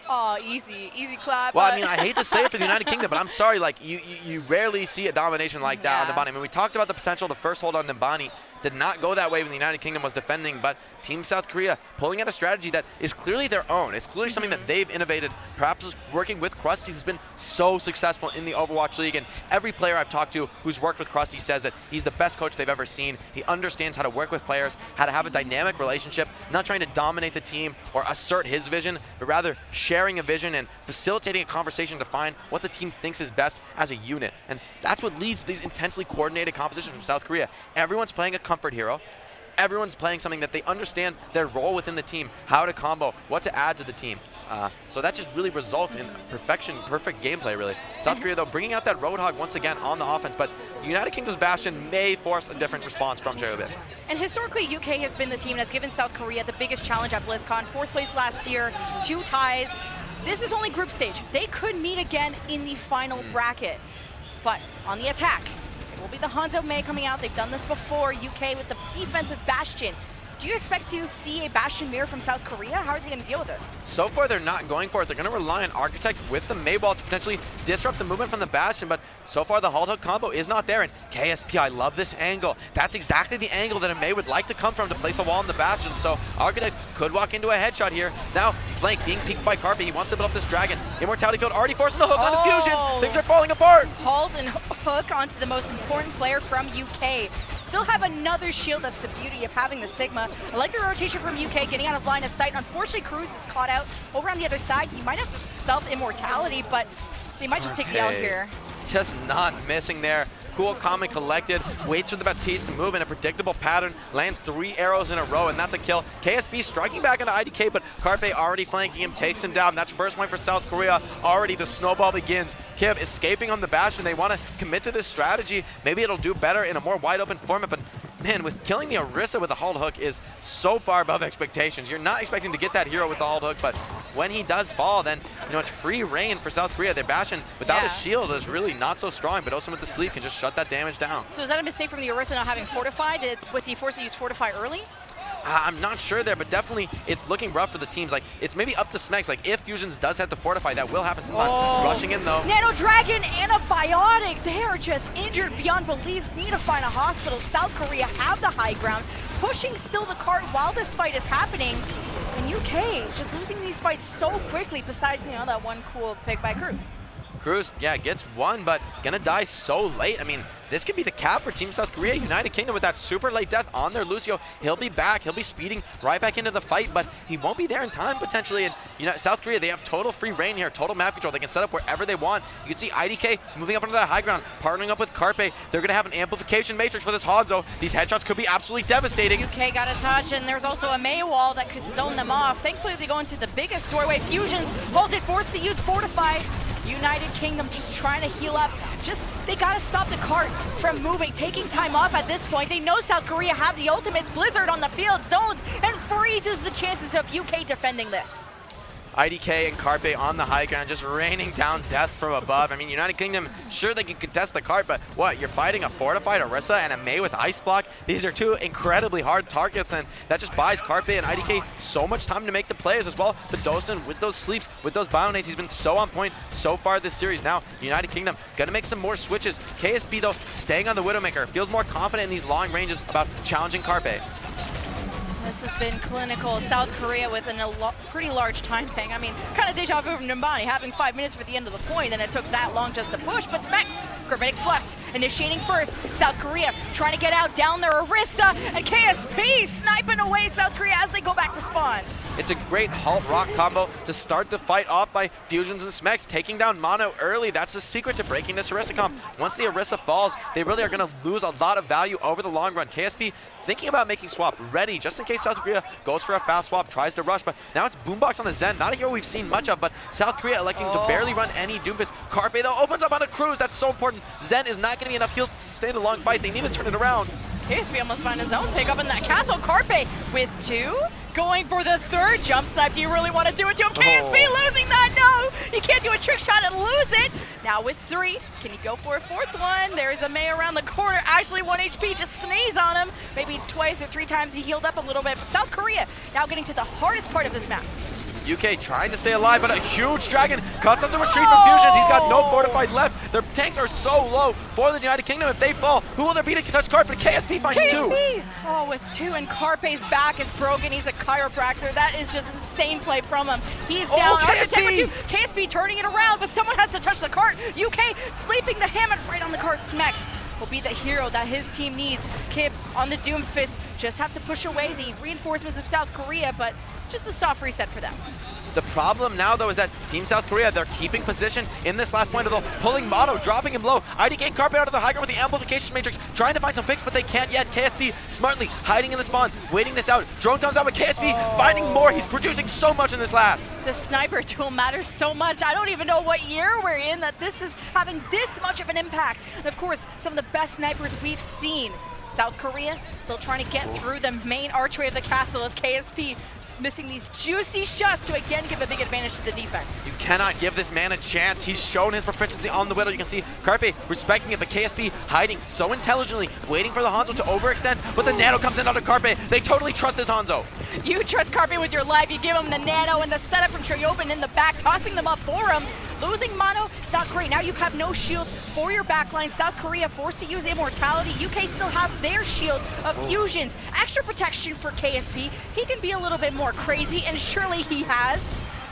Oh, easy clap. Well, I mean, I hate to say it for the United Kingdom, but I'm sorry, like, you rarely see a domination like that on Nibani. I mean, we talked about the potential to first hold on Nibani. Did not go that way when the United Kingdom was defending, but Team South Korea pulling out a strategy that is clearly their own. It's clearly something that they've innovated, perhaps working with Krusty, who's been so successful in the Overwatch League. And every player I've talked to who's worked with Krusty says that he's the best coach they've ever seen. He understands how to work with players, how to have a dynamic relationship, not trying to dominate the team or assert his vision, but rather sharing a vision and facilitating a conversation to find what the team thinks is best as a unit. And that's what leads to these intensely coordinated compositions from South Korea. Everyone's playing a comfort hero. Everyone's playing something that they understand their role within the team, how to combo, what to add to the team. So that just really results in perfect gameplay, really. South Korea, though, bringing out that Roadhog once again on the offense, but United Kingdom's Bastion may force a different response from Choi Ho-bin. And historically, UK has been the team that's given South Korea the biggest challenge at BlizzCon. 4th place last year, 2 ties. This is only group stage. They could meet again in the final bracket. But on the attack, it will be the Hanzo Mei coming out. They've done this before. UK with the defensive Bastion. Do you expect to see a Bastion mirror from South Korea? How are they going to deal with this? So far, they're not going for it. They're going to rely on Architect with the Mei Wall to potentially disrupt the movement from the Bastion, but so far the Halt Hook combo is not there. And KSP, I love this angle. That's exactly the angle that a Mei would like to come from to place a wall in the Bastion. So Architect could walk into a headshot here. Now, flank being peeked by Carpe. He wants to build up this Dragon. Immortality Field already forcing the hook on the fusions. Things are falling apart. Halt and hook onto the most important player from UK. Still have another shield. That's the beauty of having the Sigma. I like the rotation from UK, getting out of line of sight. Unfortunately, Cruz is caught out over on the other side. He might have self-immortality, but they might just take the out here. Just not missing there. Cool, calm, and collected. Waits for the Baptiste to move in a predictable pattern. Lands 3 arrows in a row, and that's a kill. KSB striking back into IDK, but Carpe already flanking him, takes him down. That's first point for South Korea. Already the snowball begins. Kiv escaping on the Bastion. They want to commit to this strategy. Maybe it'll do better in a more wide open format, but man, with killing the Orisa with the Halt Hook is so far above expectations. You're not expecting to get that hero with the Halt Hook, but when he does fall, then, you know, it's free reign for South Korea. Their Bastion without a shield is really not so strong, but also with the sleep can just shut that damage down. So is that a mistake from the Orisa not having Fortify? Was he forced to use Fortify early? I'm not sure there, but definitely it's looking rough for the teams. Like, it's maybe up to Smex. Like, if Fusions does have to Fortify, that will happen sometimes. Rushing in, though. Nano Dragon and a Biotic. They are just injured beyond belief. Need to find a hospital. South Korea have the high ground, pushing still the cart while this fight is happening. And UK just losing these fights so quickly, besides, you know, that one cool pick by Cruz. Cruz, yeah, gets one, but gonna die so late. I mean, this could be the cap for Team South Korea. United Kingdom with that super late death on their Lucio. He'll be back. He'll be speeding right back into the fight, but he won't be there in time potentially. And you know, South Korea, they have total free reign here, total map control. They can set up wherever they want. You can see IDK moving up onto that high ground, partnering up with Carpe. They're gonna have an amplification matrix for this Hanzo. These headshots could be absolutely devastating. UK got a touch, and there's also a Mei wall that could zone them off. Thankfully, they go into the biggest doorway. Fusions hold it, forced to use Fortify. United Kingdom just trying to heal up. They gotta stop the cart from moving, taking time off at this point. They know South Korea have the ultimates. Blizzard on the field, zones, and freezes the chances of UK defending this. IDK and Carpe on the high ground, just raining down death from above. I mean, United Kingdom, sure they can contest the cart, but what, you're fighting a fortified Orisa and a Mei with Ice Block? These are two incredibly hard targets, and that just buys Carpe and IDK so much time to make the plays as well. But Dosen, with those sleeps, with those Bionates, he's been so on point so far this series. Now, United Kingdom gonna make some more switches. KSP, though, staying on the Widowmaker, feels more confident in these long ranges about challenging Carpe. This has been clinical. South Korea with a pretty large time ping. I mean, kind of deja vu from Numbani, having 5 minutes for the end of the point, and it took that long just to push. But Smex, Gravitic Flux, initiating first. South Korea trying to get out down there. Orisa and KSP sniping away South Korea as they go back to spawn. It's a great Halt Rock combo to start the fight off by Fusions and Smex, taking down Mono early. That's the secret to breaking this Orisa comp. Once the Orisa falls, they really are going to lose a lot of value over the long run. KSP thinking about making swap ready, just in case South Korea goes for a fast swap, tries to rush, but now it's Boombox on the Zen. Not a hero we've seen much of, but South Korea electing to barely run any Doomfist. Carpe, though, opens up on a Cruz. That's so important. Zen is not going to be enough heals to sustain a long fight. They need to turn it around. KSP almost find his own pick up in that castle. Carpe with two. Going for the third jump snipe. Do you really want to do it to him? KSP losing that? No! You can't do a trick shot and lose it. Now with three, can you go for a fourth one? There's a Mei around the corner. Actually 1 HP, just sneeze on him. Maybe twice or 3 times he healed up a little bit. But South Korea now getting to the hardest part of this map. UK trying to stay alive, but a huge dragon cuts up the retreat from Fusions. He's got no fortified left. Their tanks are so low for the United Kingdom. If they fall, who will there be to touch Carpe? But KSP finds two. Oh, with two, and Carpe's back is broken. He's a chiropractor. That is just insane play from him. He's down. KSP! KSP turning it around, but someone has to touch the cart. UK sleeping the Hammond right on the cart. Smex will be the hero that his team needs. Kip on the Doomfist. Just have to push away the reinforcements of South Korea, but just a soft reset for them. The problem now, though, is that Team South Korea, they're keeping position in this last point, although pulling Mono, dropping him low. IDK and Carpe out of the high ground with the amplification matrix, trying to find some picks, but they can't yet. KSP smartly hiding in the spawn, waiting this out. Drone comes out with KSP, finding more. He's producing so much in this last. The sniper tool matters so much. I don't even know what year we're in that this is having this much of an impact. And of course, some of the best snipers we've seen. South Korea still trying to get through the main archway of the castle as KSP missing these juicy shots to again give a big advantage to the defense. You cannot give this man a chance. He's shown his proficiency on the Widow. You can see Carpe respecting it, but KSP hiding so intelligently, waiting for the Hanzo to overextend, but the Nano comes in under Carpe. They totally trust his Hanzo. You trust Carpe with your life. You give him the Nano and the setup from Choyobin in the back, tossing them up for him. Losing Mono is not great. Now you have no shield for your backline. South Korea forced to use Immortality. UK still have their shield of Fusions. Extra protection for KSP. He can be a little bit more crazy, and surely he has.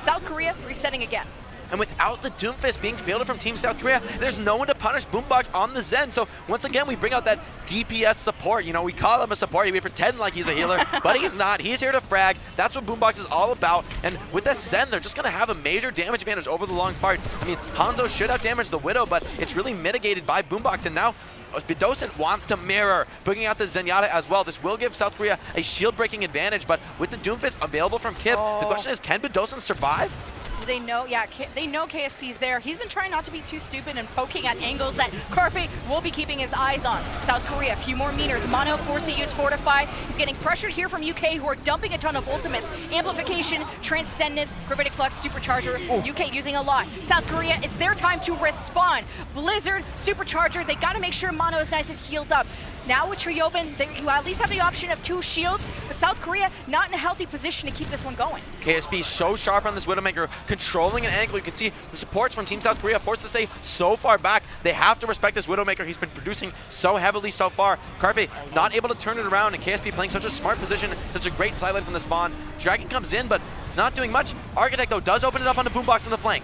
South Korea resetting again. And without the Doomfist being fielded from Team South Korea, there's no one to punish Boombox on the Zen. So once again, we bring out that DPS support. You know, we call him a support. We pretend like he's a healer, but he's not. He's here to frag. That's what Boombox is all about. And with the Zen, they're just going to have a major damage advantage over the long fight. I mean, Hanzo should have damaged the Widow, but it's really mitigated by Boombox. And now Bidosin wants to mirror, bringing out the Zenyatta as well. This will give South Korea a shield-breaking advantage, but with the Doomfist available from Kip, the question is, can Bidosin survive? Do they know, yeah, they know KSP's there. He's been trying not to be too stupid and poking at angles that Carpe will be keeping his eyes on. South Korea, a few more meters. Mono forced to use Fortify. He's getting pressured here from UK, who are dumping a ton of ultimates. Amplification, Transcendence, Gravitic Flux, Supercharger. UK using a lot. South Korea, it's their time to respond. Blizzard, Supercharger, they gotta make sure Mono is nice and healed up. Now with Triobin, you at least have the option of 2 shields, but South Korea not in a healthy position to keep this one going. KSP so sharp on this Widowmaker, controlling an angle. You can see the supports from Team South Korea forced to stay so far back. They have to respect this Widowmaker. He's been producing so heavily so far. Carpe not able to turn it around, and KSP playing such a smart position, such a great sideline from the spawn. Dragon comes in, but it's not doing much. Architect, though, does open it up on the boombox on the flank.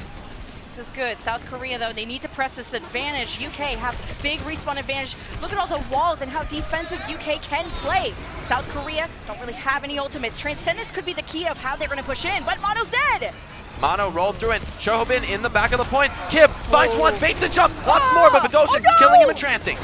This is good. South Korea, though, they need to press this advantage. UK have big respawn advantage. Look at all the walls and how defensive UK can play. South Korea don't really have any ultimates. Transcendence could be the key of how they're going to push in, but Mono's dead. Mono rolled through it. Shohobin in the back of the point. Kib finds one, baits the jump, wants more, but Badosian killing him and trancing.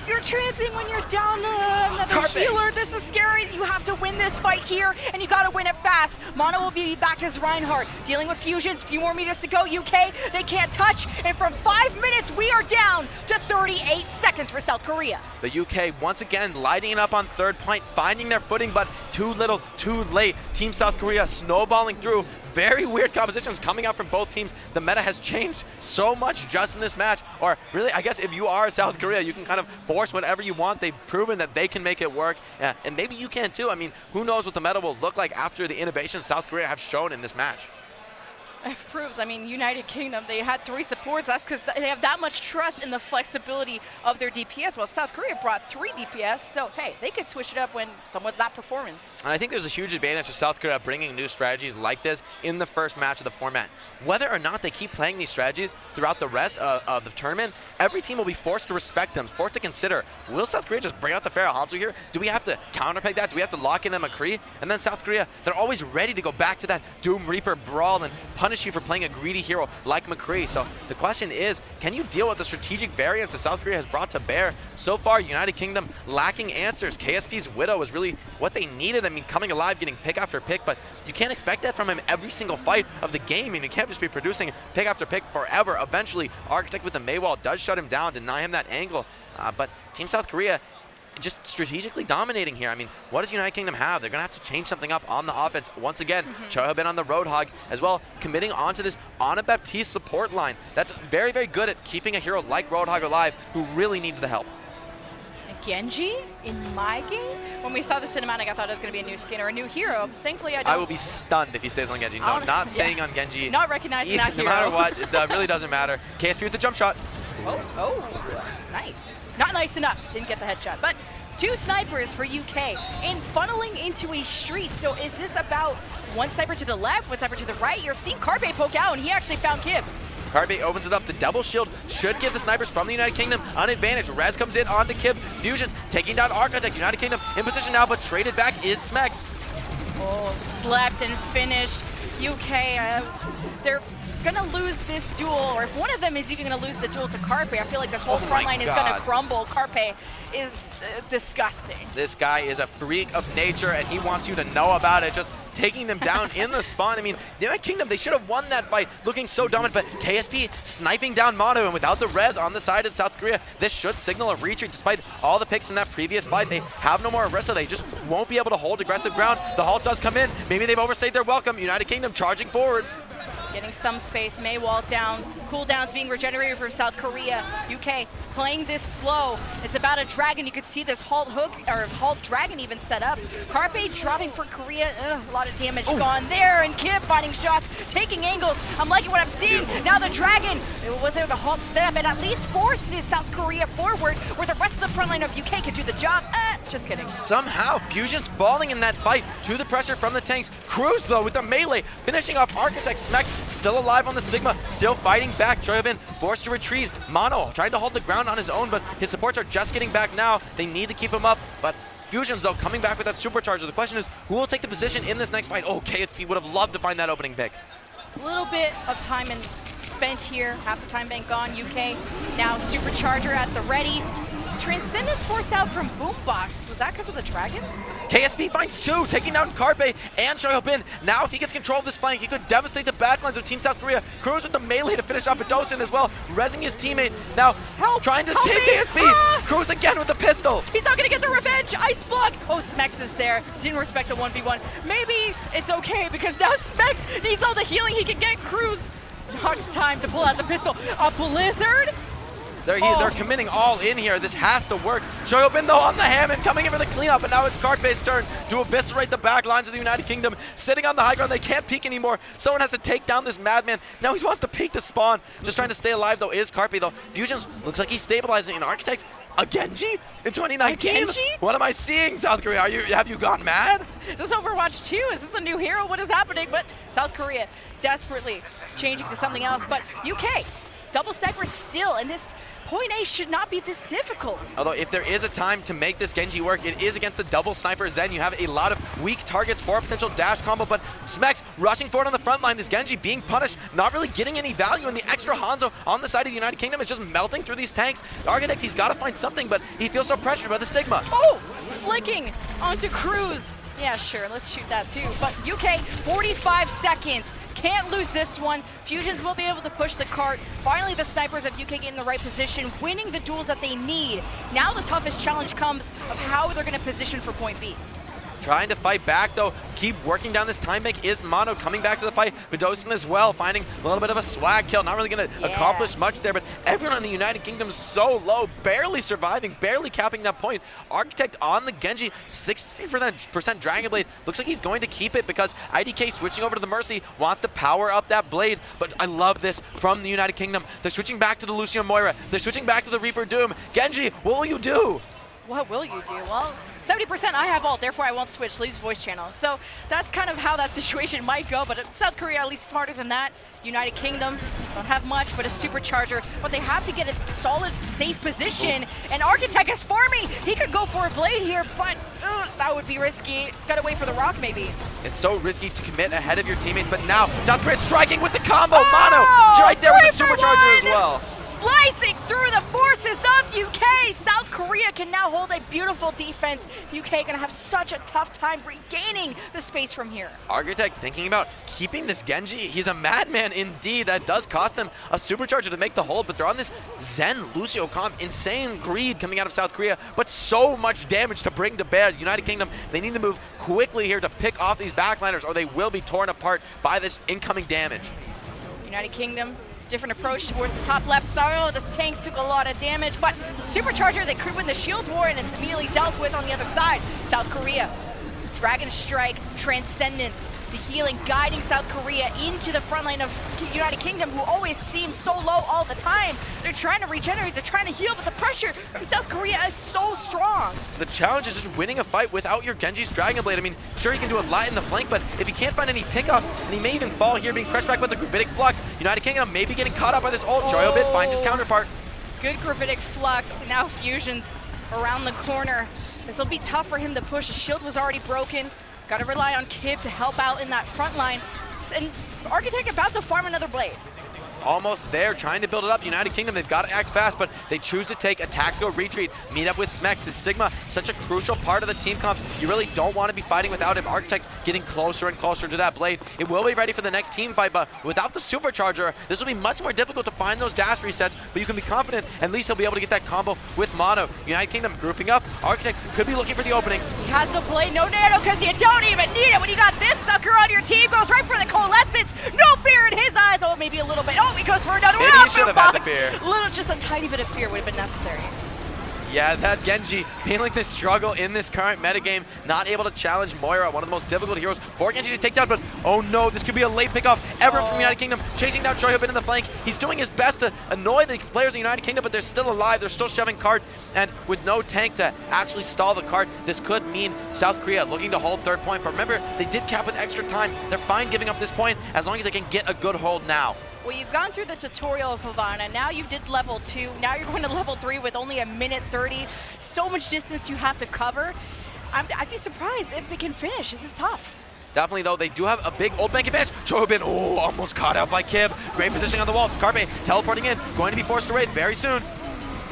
You're trancing when you're down another healer. This is scary. You have to win this fight here, and you got to win it fast. Mono will be back as Reinhardt, dealing with fusions. Few more meters to go. UK, they can't touch. And from 5 minutes, we are down to 38 seconds for South Korea. The UK once again lighting it up on third point, finding their footing, but too little, too late. Team South Korea snowballing through. Very weird compositions coming out from both teams. The meta has changed so much just in this match. Or really, I guess if you are South Korea, you can kind of force whatever you want. They've proven that they can make it work. And maybe you can too. I mean, who knows what the meta will look like after the innovations South Korea have shown in this match. It proves, I mean, United Kingdom, they had 3 supports. That's because they have that much trust in the flexibility of their DPS. Well, South Korea brought 3 DPS, so hey, they could switch it up when someone's not performing. And I think there's a huge advantage to South Korea bringing new strategies like this in the first match of the format. Whether or not they keep playing these strategies throughout the rest of the tournament, every team will be forced to respect them, forced to consider, will South Korea just bring out the Pharaoh Hanzo here? Do we have to counterpeg that? Do we have to lock in a McCree? And then South Korea, they're always ready to go back to that Doom Reaper brawl and punish you for playing a greedy hero like McCree. So the question is, can you deal with the strategic variance that South Korea has brought to bear? So far, United Kingdom lacking answers. KSP's Widow was really what they needed. I mean, coming alive, getting pick after pick, but you can't expect that from him every single fight of the game. I mean, you can't just be producing pick after pick forever. Eventually, Architect with the Maywall does shut him down, deny him that angle. But Team South Korea just strategically dominating here. I mean, what does United Kingdom have? They're going to have to change something up on the offense. Once again, Chohabin on the Roadhog as well, committing onto this Ana Baptiste support line. That's very, very good at keeping a hero like Roadhog alive who really needs the help. Genji in my game? When we saw the cinematic, I thought it was going to be a new skin or a new hero. Thankfully, I don't. I will be stunned if he stays on Genji. No, not staying on Genji. Not recognizing that hero. No matter what, it really doesn't matter. KSP with the jump shot. Oh, nice. Not nice enough. Didn't get the headshot. But 2 snipers for UK and funneling into a street. So is this about one sniper to the left, one sniper to the right? You're seeing Carpe poke out, and he actually found Kib. Carpe opens it up. The double shield should give the snipers from the United Kingdom an advantage. Rez comes in on the Kib. Fusions taking down Architect. United Kingdom in position now, but traded back is Smex. Oh, slept and finished. UK, they're gonna lose this duel, or if one of them is even gonna lose the duel to Carpe, I feel like this whole front line is gonna crumble. Carpe is disgusting. This guy is a freak of nature, and he wants you to know about it. Just taking them down in the spawn. I mean, the United Kingdom, they should have won that fight, looking so dominant, but KSP sniping down Mono, and without the res on the side of South Korea, this should signal a retreat. Despite all the picks from that previous fight, they have no more Arista. They just won't be able to hold aggressive ground. The halt does come in. Maybe they've overstayed their welcome. United Kingdom charging forward. Getting some space, Maywall down, cooldowns being regenerated for South Korea. UK playing this slow. It's about a dragon. You could see this halt hook, or halt dragon even set up. Carpe dropping for Korea. A lot of damage gone there, and Kib finding shots, taking angles. I'm liking what I'm seeing. Now the dragon, it was there the halt setup, and at least forces South Korea forward, where the rest of the front line of UK can do the job. Just kidding. Somehow, Fusion's falling in that fight to the pressure from the tanks. Cruz, though, with the melee, finishing off Architect. Smex still alive on the Sigma, still fighting back. Choyabin forced to retreat. Mono tried to hold the ground on his own, but his supports are just getting back now. They need to keep him up, but Fusion's, though, coming back with that supercharger. The question is, who will take the position in this next fight? Oh, KSP would have loved to find that opening pick. A little bit of time spent here. Half the time bank gone. UK now supercharger at the ready. Transcendence forced out from Boombox. Was that because of the dragon? KSP finds 2, taking down Carpe and Shoyobin. Now if he gets control of this flank, he could devastate the backlines of Team South Korea. Cruz with the melee to finish off Adosin as well, rezzing his teammate. Now trying to save KSP. Cruz again with the pistol. He's not gonna get the revenge. Ice block. Oh, Smex is there. Didn't respect the 1v1. Maybe it's okay because now Smex needs all the healing he can get. Cruz, not time to pull out the pistol. A blizzard. They're committing all in here. This has to work. Shoyobin though on the Hammond, coming in for the cleanup, and now it's Carpe's turn to eviscerate the back lines of the United Kingdom. Sitting on the high ground, they can't peek anymore. Someone has to take down this madman. Now he wants to peek the spawn. Just trying to stay alive though is Carpe though. Fusions looks like he's stabilizing. And Architect, a Genji in 2019? A Genji? What am I seeing, South Korea? Have you gone mad? Is this Overwatch 2? Is this a new hero? What is happening? But South Korea desperately changing to something else. But UK, double sniper still, and this point A should not be this difficult. Although if there is a time to make this Genji work, it is against the double sniper Zen. You have a lot of weak targets for a potential dash combo, but Smex rushing forward on the front line. This Genji being punished, not really getting any value, and the extra Hanzo on the side of the United Kingdom is just melting through these tanks. The Architect, he's got to find something, but he feels so pressured by the Sigma. Oh, flicking onto Cruz. Yeah, sure, let's shoot that too. But UK, 45 seconds. Can't lose this one. Fusions will be able to push the cart. Finally, the snipers of UK get in the right position, winning the duels that they need. Now the toughest challenge comes of how they're going to position for point B. Trying to fight back though, keep working down this time bank is Mono coming back to the fight. Bedosin as well, finding a little bit of a swag kill. Not really going to accomplish much there, but everyone in the United Kingdom is so low, barely surviving, barely capping that point. Architect on the Genji, 60% Dragon Blade. Looks like he's going to keep it because IDK switching over to the Mercy, wants to power up that blade. But I love this from the United Kingdom. They're switching back to the Lucio Moira. They're switching back to the Reaper Doom. Genji, what will you do? What will you do? Well, 70% I have ult, therefore I won't switch, leaves voice channel. So that's kind of how that situation might go, but South Korea at least smarter than that. United Kingdom don't have much but a supercharger, but they have to get a solid, safe position. And Architect is farming. He could go for a blade here, but that would be risky. Gotta wait for the rock maybe. It's so risky to commit ahead of your teammates, but now South Korea striking with the combo. Mono right there with the supercharger as well. Slicing through the forces of UK. South Korea can now hold a beautiful defense. UK gonna have such a tough time regaining the space from here. Architect thinking about keeping this Genji. He's a madman indeed. That does cost them a supercharger to make the hold, but they're on this Zen Lucio comp. Insane greed coming out of South Korea, but so much damage to bring to bear. United Kingdom, they need to move quickly here to pick off these backliners or they will be torn apart by this incoming damage. United Kingdom, different approach towards the top left side. The tanks took a lot of damage, but supercharger, they could win the shield war, and it's immediately dealt with on the other side. South Korea, Dragon Strike, Transcendence, the healing guiding South Korea into the front line of United Kingdom, who always seem so low all the time. They're trying to regenerate, they're trying to heal, but the pressure from South Korea is so strong. The challenge is just winning a fight without your Genji's Dragon Blade. I mean, sure, he can do a lot in the flank, but if he can't find any pickoffs, and he may even fall here, being crushed back with the Gravitic Flux, United Kingdom may be getting caught up by this ult. Joyobit finds his counterpart. Good Gravitic Flux, now Fusions around the corner. This will be tough for him to push. His shield was already broken. Got to rely on Kib to help out in that front line. And Architect about to farm another blade. Almost there, trying to build it up. United Kingdom, they've got to act fast, but they choose to take a tactical retreat, meet up with Smex. This Sigma, such a crucial part of the team comp. You really don't want to be fighting without him. Architect getting closer and closer to that blade. It will be ready for the next team fight, but without the supercharger, this will be much more difficult to find those dash resets, but you can be confident at least he'll be able to get that combo with Mono. United Kingdom grouping up. Architect could be looking for the opening. He has the blade, no nano, because you don't even need it when you got this sucker on your team. Goes right for the coalescence. No fear in his eyes. Oh, maybe a little bit. Oh, he goes for another one. Maybe he should have had the fear. Just a tiny bit of fear would have been necessary. Yeah, that Genji being like this struggle in this current metagame, not able to challenge Moira, one of the most difficult heroes for Genji to take down, but oh no, this could be a late pickoff. Everyone from United Kingdom chasing down Choyobin in the flank. He's doing his best to annoy the players in United Kingdom, but they're still alive, they're still shoving cart, and with no tank to actually stall the cart, this could mean South Korea looking to hold third point. But remember, they did cap with extra time. They're fine giving up this point as long as they can get a good hold now. Well, you've gone through the tutorial of Havana, now you did level 2, now you're going to level 3 with only a minute 30. So much distance you have to cover. I'd be surprised if they can finish. This is tough. Definitely, though, they do have a big ult bank advantage. Chobin, almost caught out by Kib. Great positioning on the wall. Carpe teleporting in, going to be forced to raid very soon.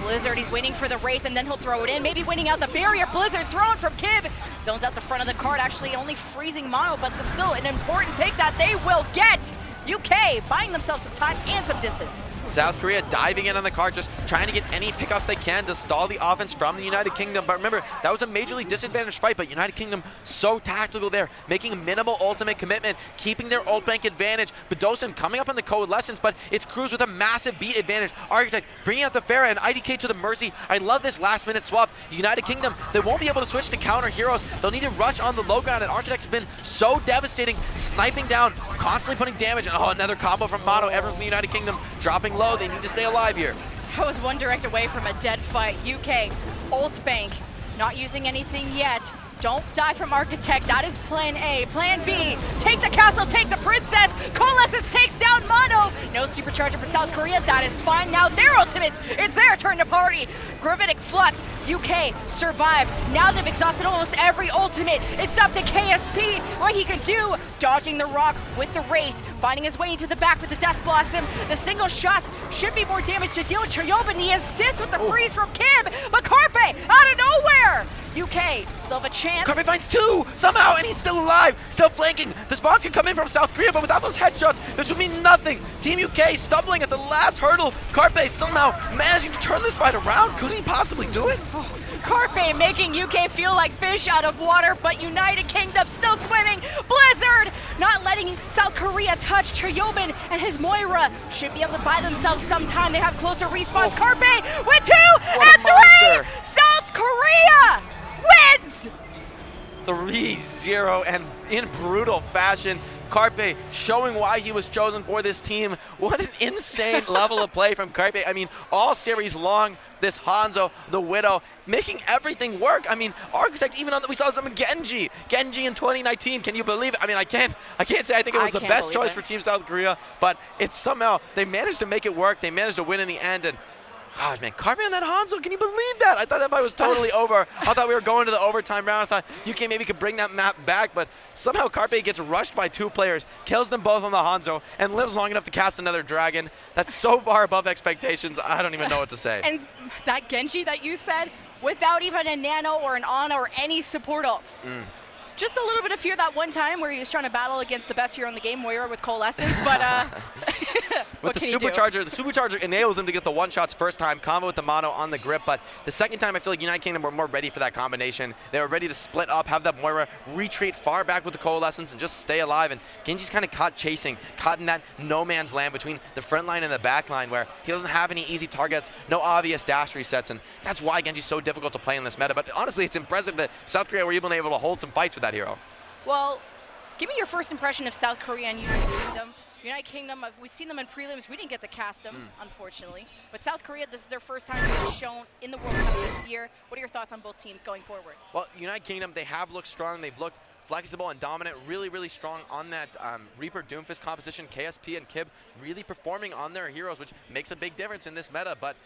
Blizzard, he's waiting for the Wraith, and then he'll throw it in. Maybe winning out the barrier. Blizzard thrown from Kib. Zones out the front of the card, actually only freezing Mono, but still an important pick that they will get. UK buying themselves some time and some distance. South Korea diving in on the card, just trying to get any pickoffs they can to stall the offense from the United Kingdom. But remember, that was a majorly disadvantaged fight, but United Kingdom so tactical there, making a minimal ultimate commitment, keeping their ult bank advantage. Bedosin coming up on the coalescence, but it's Cruz with a massive beat advantage. Architect bringing out the Pharah and IDK to the Mercy. I love this last minute swap. United Kingdom, they won't be able to switch to counter heroes. They'll need to rush on the low ground, and Architect's been so devastating, sniping down, constantly putting damage. And another combo from Mono, everyone from the United Kingdom dropping low. They need to stay alive here. I was one direct away from a dead fight. UK, ult bank, not using anything yet. Don't die from Architect, that is plan A. Plan B, take the castle, take the princess. Coalescence takes down Mono. No supercharger for South Korea, that is fine. Now their ultimates, it's their turn to party. Gravitic Flux, UK survive. Now they've exhausted almost every ultimate. It's up to KSP, what he can do. Dodging the rock with the Wraith, finding his way into the back with the Death Blossom. The single shots should be more damage to deal with Chernobyl. The assist with the freeze from Kib, but Carpe out of nowhere. UK still have a chance. Carpe finds two somehow, and he's still alive, still flanking. The spawns can come in from South Korea, but without those headshots, this would mean nothing. Team UK stumbling at the last hurdle. Carpe somehow managing to turn this fight around. Could he possibly do it? Oh, Carpe making UK feel like fish out of water, but United Kingdom still swimming. Blizzard not letting South Korea touch. Chernobyl and his Moira should be able to buy themselves some time. They have closer respawns. Carpe with 2 and 3. South Korea wins! 3-0, and in brutal fashion. Carpe showing why he was chosen for this team. What an insane level of play from Carpe. I mean, all series long, this Hanzo, the Widow, making everything work. I mean, Architect, even on we saw some Genji in 2019. Can you believe it? I mean, I can't say I think it was the best choice for Team South Korea, but it's somehow, they managed to make it work. They managed to win in the end, and gosh, man, Carpe on that Hanzo, can you believe that? I thought that fight was totally over. I thought we were going to the overtime round. I thought UK maybe could bring that map back, but somehow Carpe gets rushed by 2 players, kills them both on the Hanzo, and lives long enough to cast another dragon. That's so far above expectations, I don't even know what to say. And that Genji that you said, without even a Nano or an Ana or any support ults. Just a little bit of fear that one time where he was trying to battle against the best hero in the game, Moira with Coalescence, but with the supercharger enables him to get the one-shots first time, combo with the Mono on the grip, but the second time I feel like United Kingdom were more ready for that combination. They were ready to split up, have that Moira retreat far back with the Coalescence and just stay alive, and Genji's kind of caught in that no man's land between the front line and the back line where he doesn't have any easy targets, no obvious dash resets, and that's why Genji's so difficult to play in this meta. But honestly, it's impressive that South Korea were able to hold some fights with that hero. Well, give me your first impression of South Korea and United Kingdom. United Kingdom, we've seen them in prelims. We didn't get to cast them, unfortunately. But South Korea, this is their first time being shown in the World Cup this year. What are your thoughts on both teams going forward? Well, United Kingdom, they have looked strong. They've looked flexible and dominant, really, really strong on that Reaper Doomfist composition. KSP and Kib really performing on their heroes, which makes a big difference in this meta. But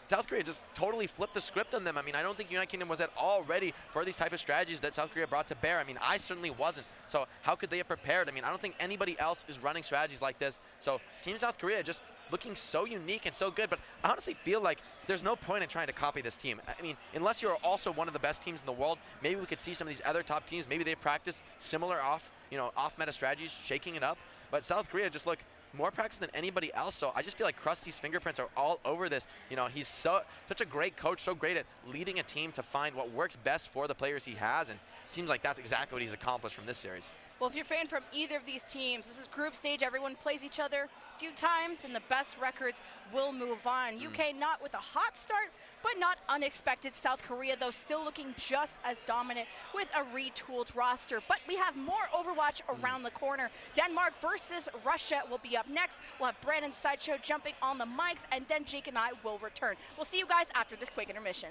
South Korea just totally flipped the script on them. I mean, I don't think United Kingdom was at all ready for these type of strategies that South Korea brought to bear. I mean, I certainly wasn't. So how could they have prepared? I mean, I don't think anybody else is running strategies like this. So Team South Korea just looking so unique and so good, but I honestly feel like there's no point in trying to copy this team. I mean, unless you're also one of the best teams in the world, maybe we could see some of these other top teams, maybe they've practiced similar off-meta strategies, shaking it up. But South Korea just look more practice than anybody else, so I just feel like Krusty's fingerprints are all over this. You know, he's such a great coach, so great at leading a team to find what works best for the players he has, and it seems like that's exactly what he's accomplished from this series. Well, if you're a fan from either of these teams, this is group stage, everyone plays each other a few times, and the best records will move on. UK not with a hot start, but not unexpected. South Korea, though, still looking just as dominant with a retooled roster. But we have more Overwatch around the corner. Denmark versus Russia will be up next. We'll have Brandon Sideshow jumping on the mics, and then Jake and I will return. We'll see you guys after this quick intermission.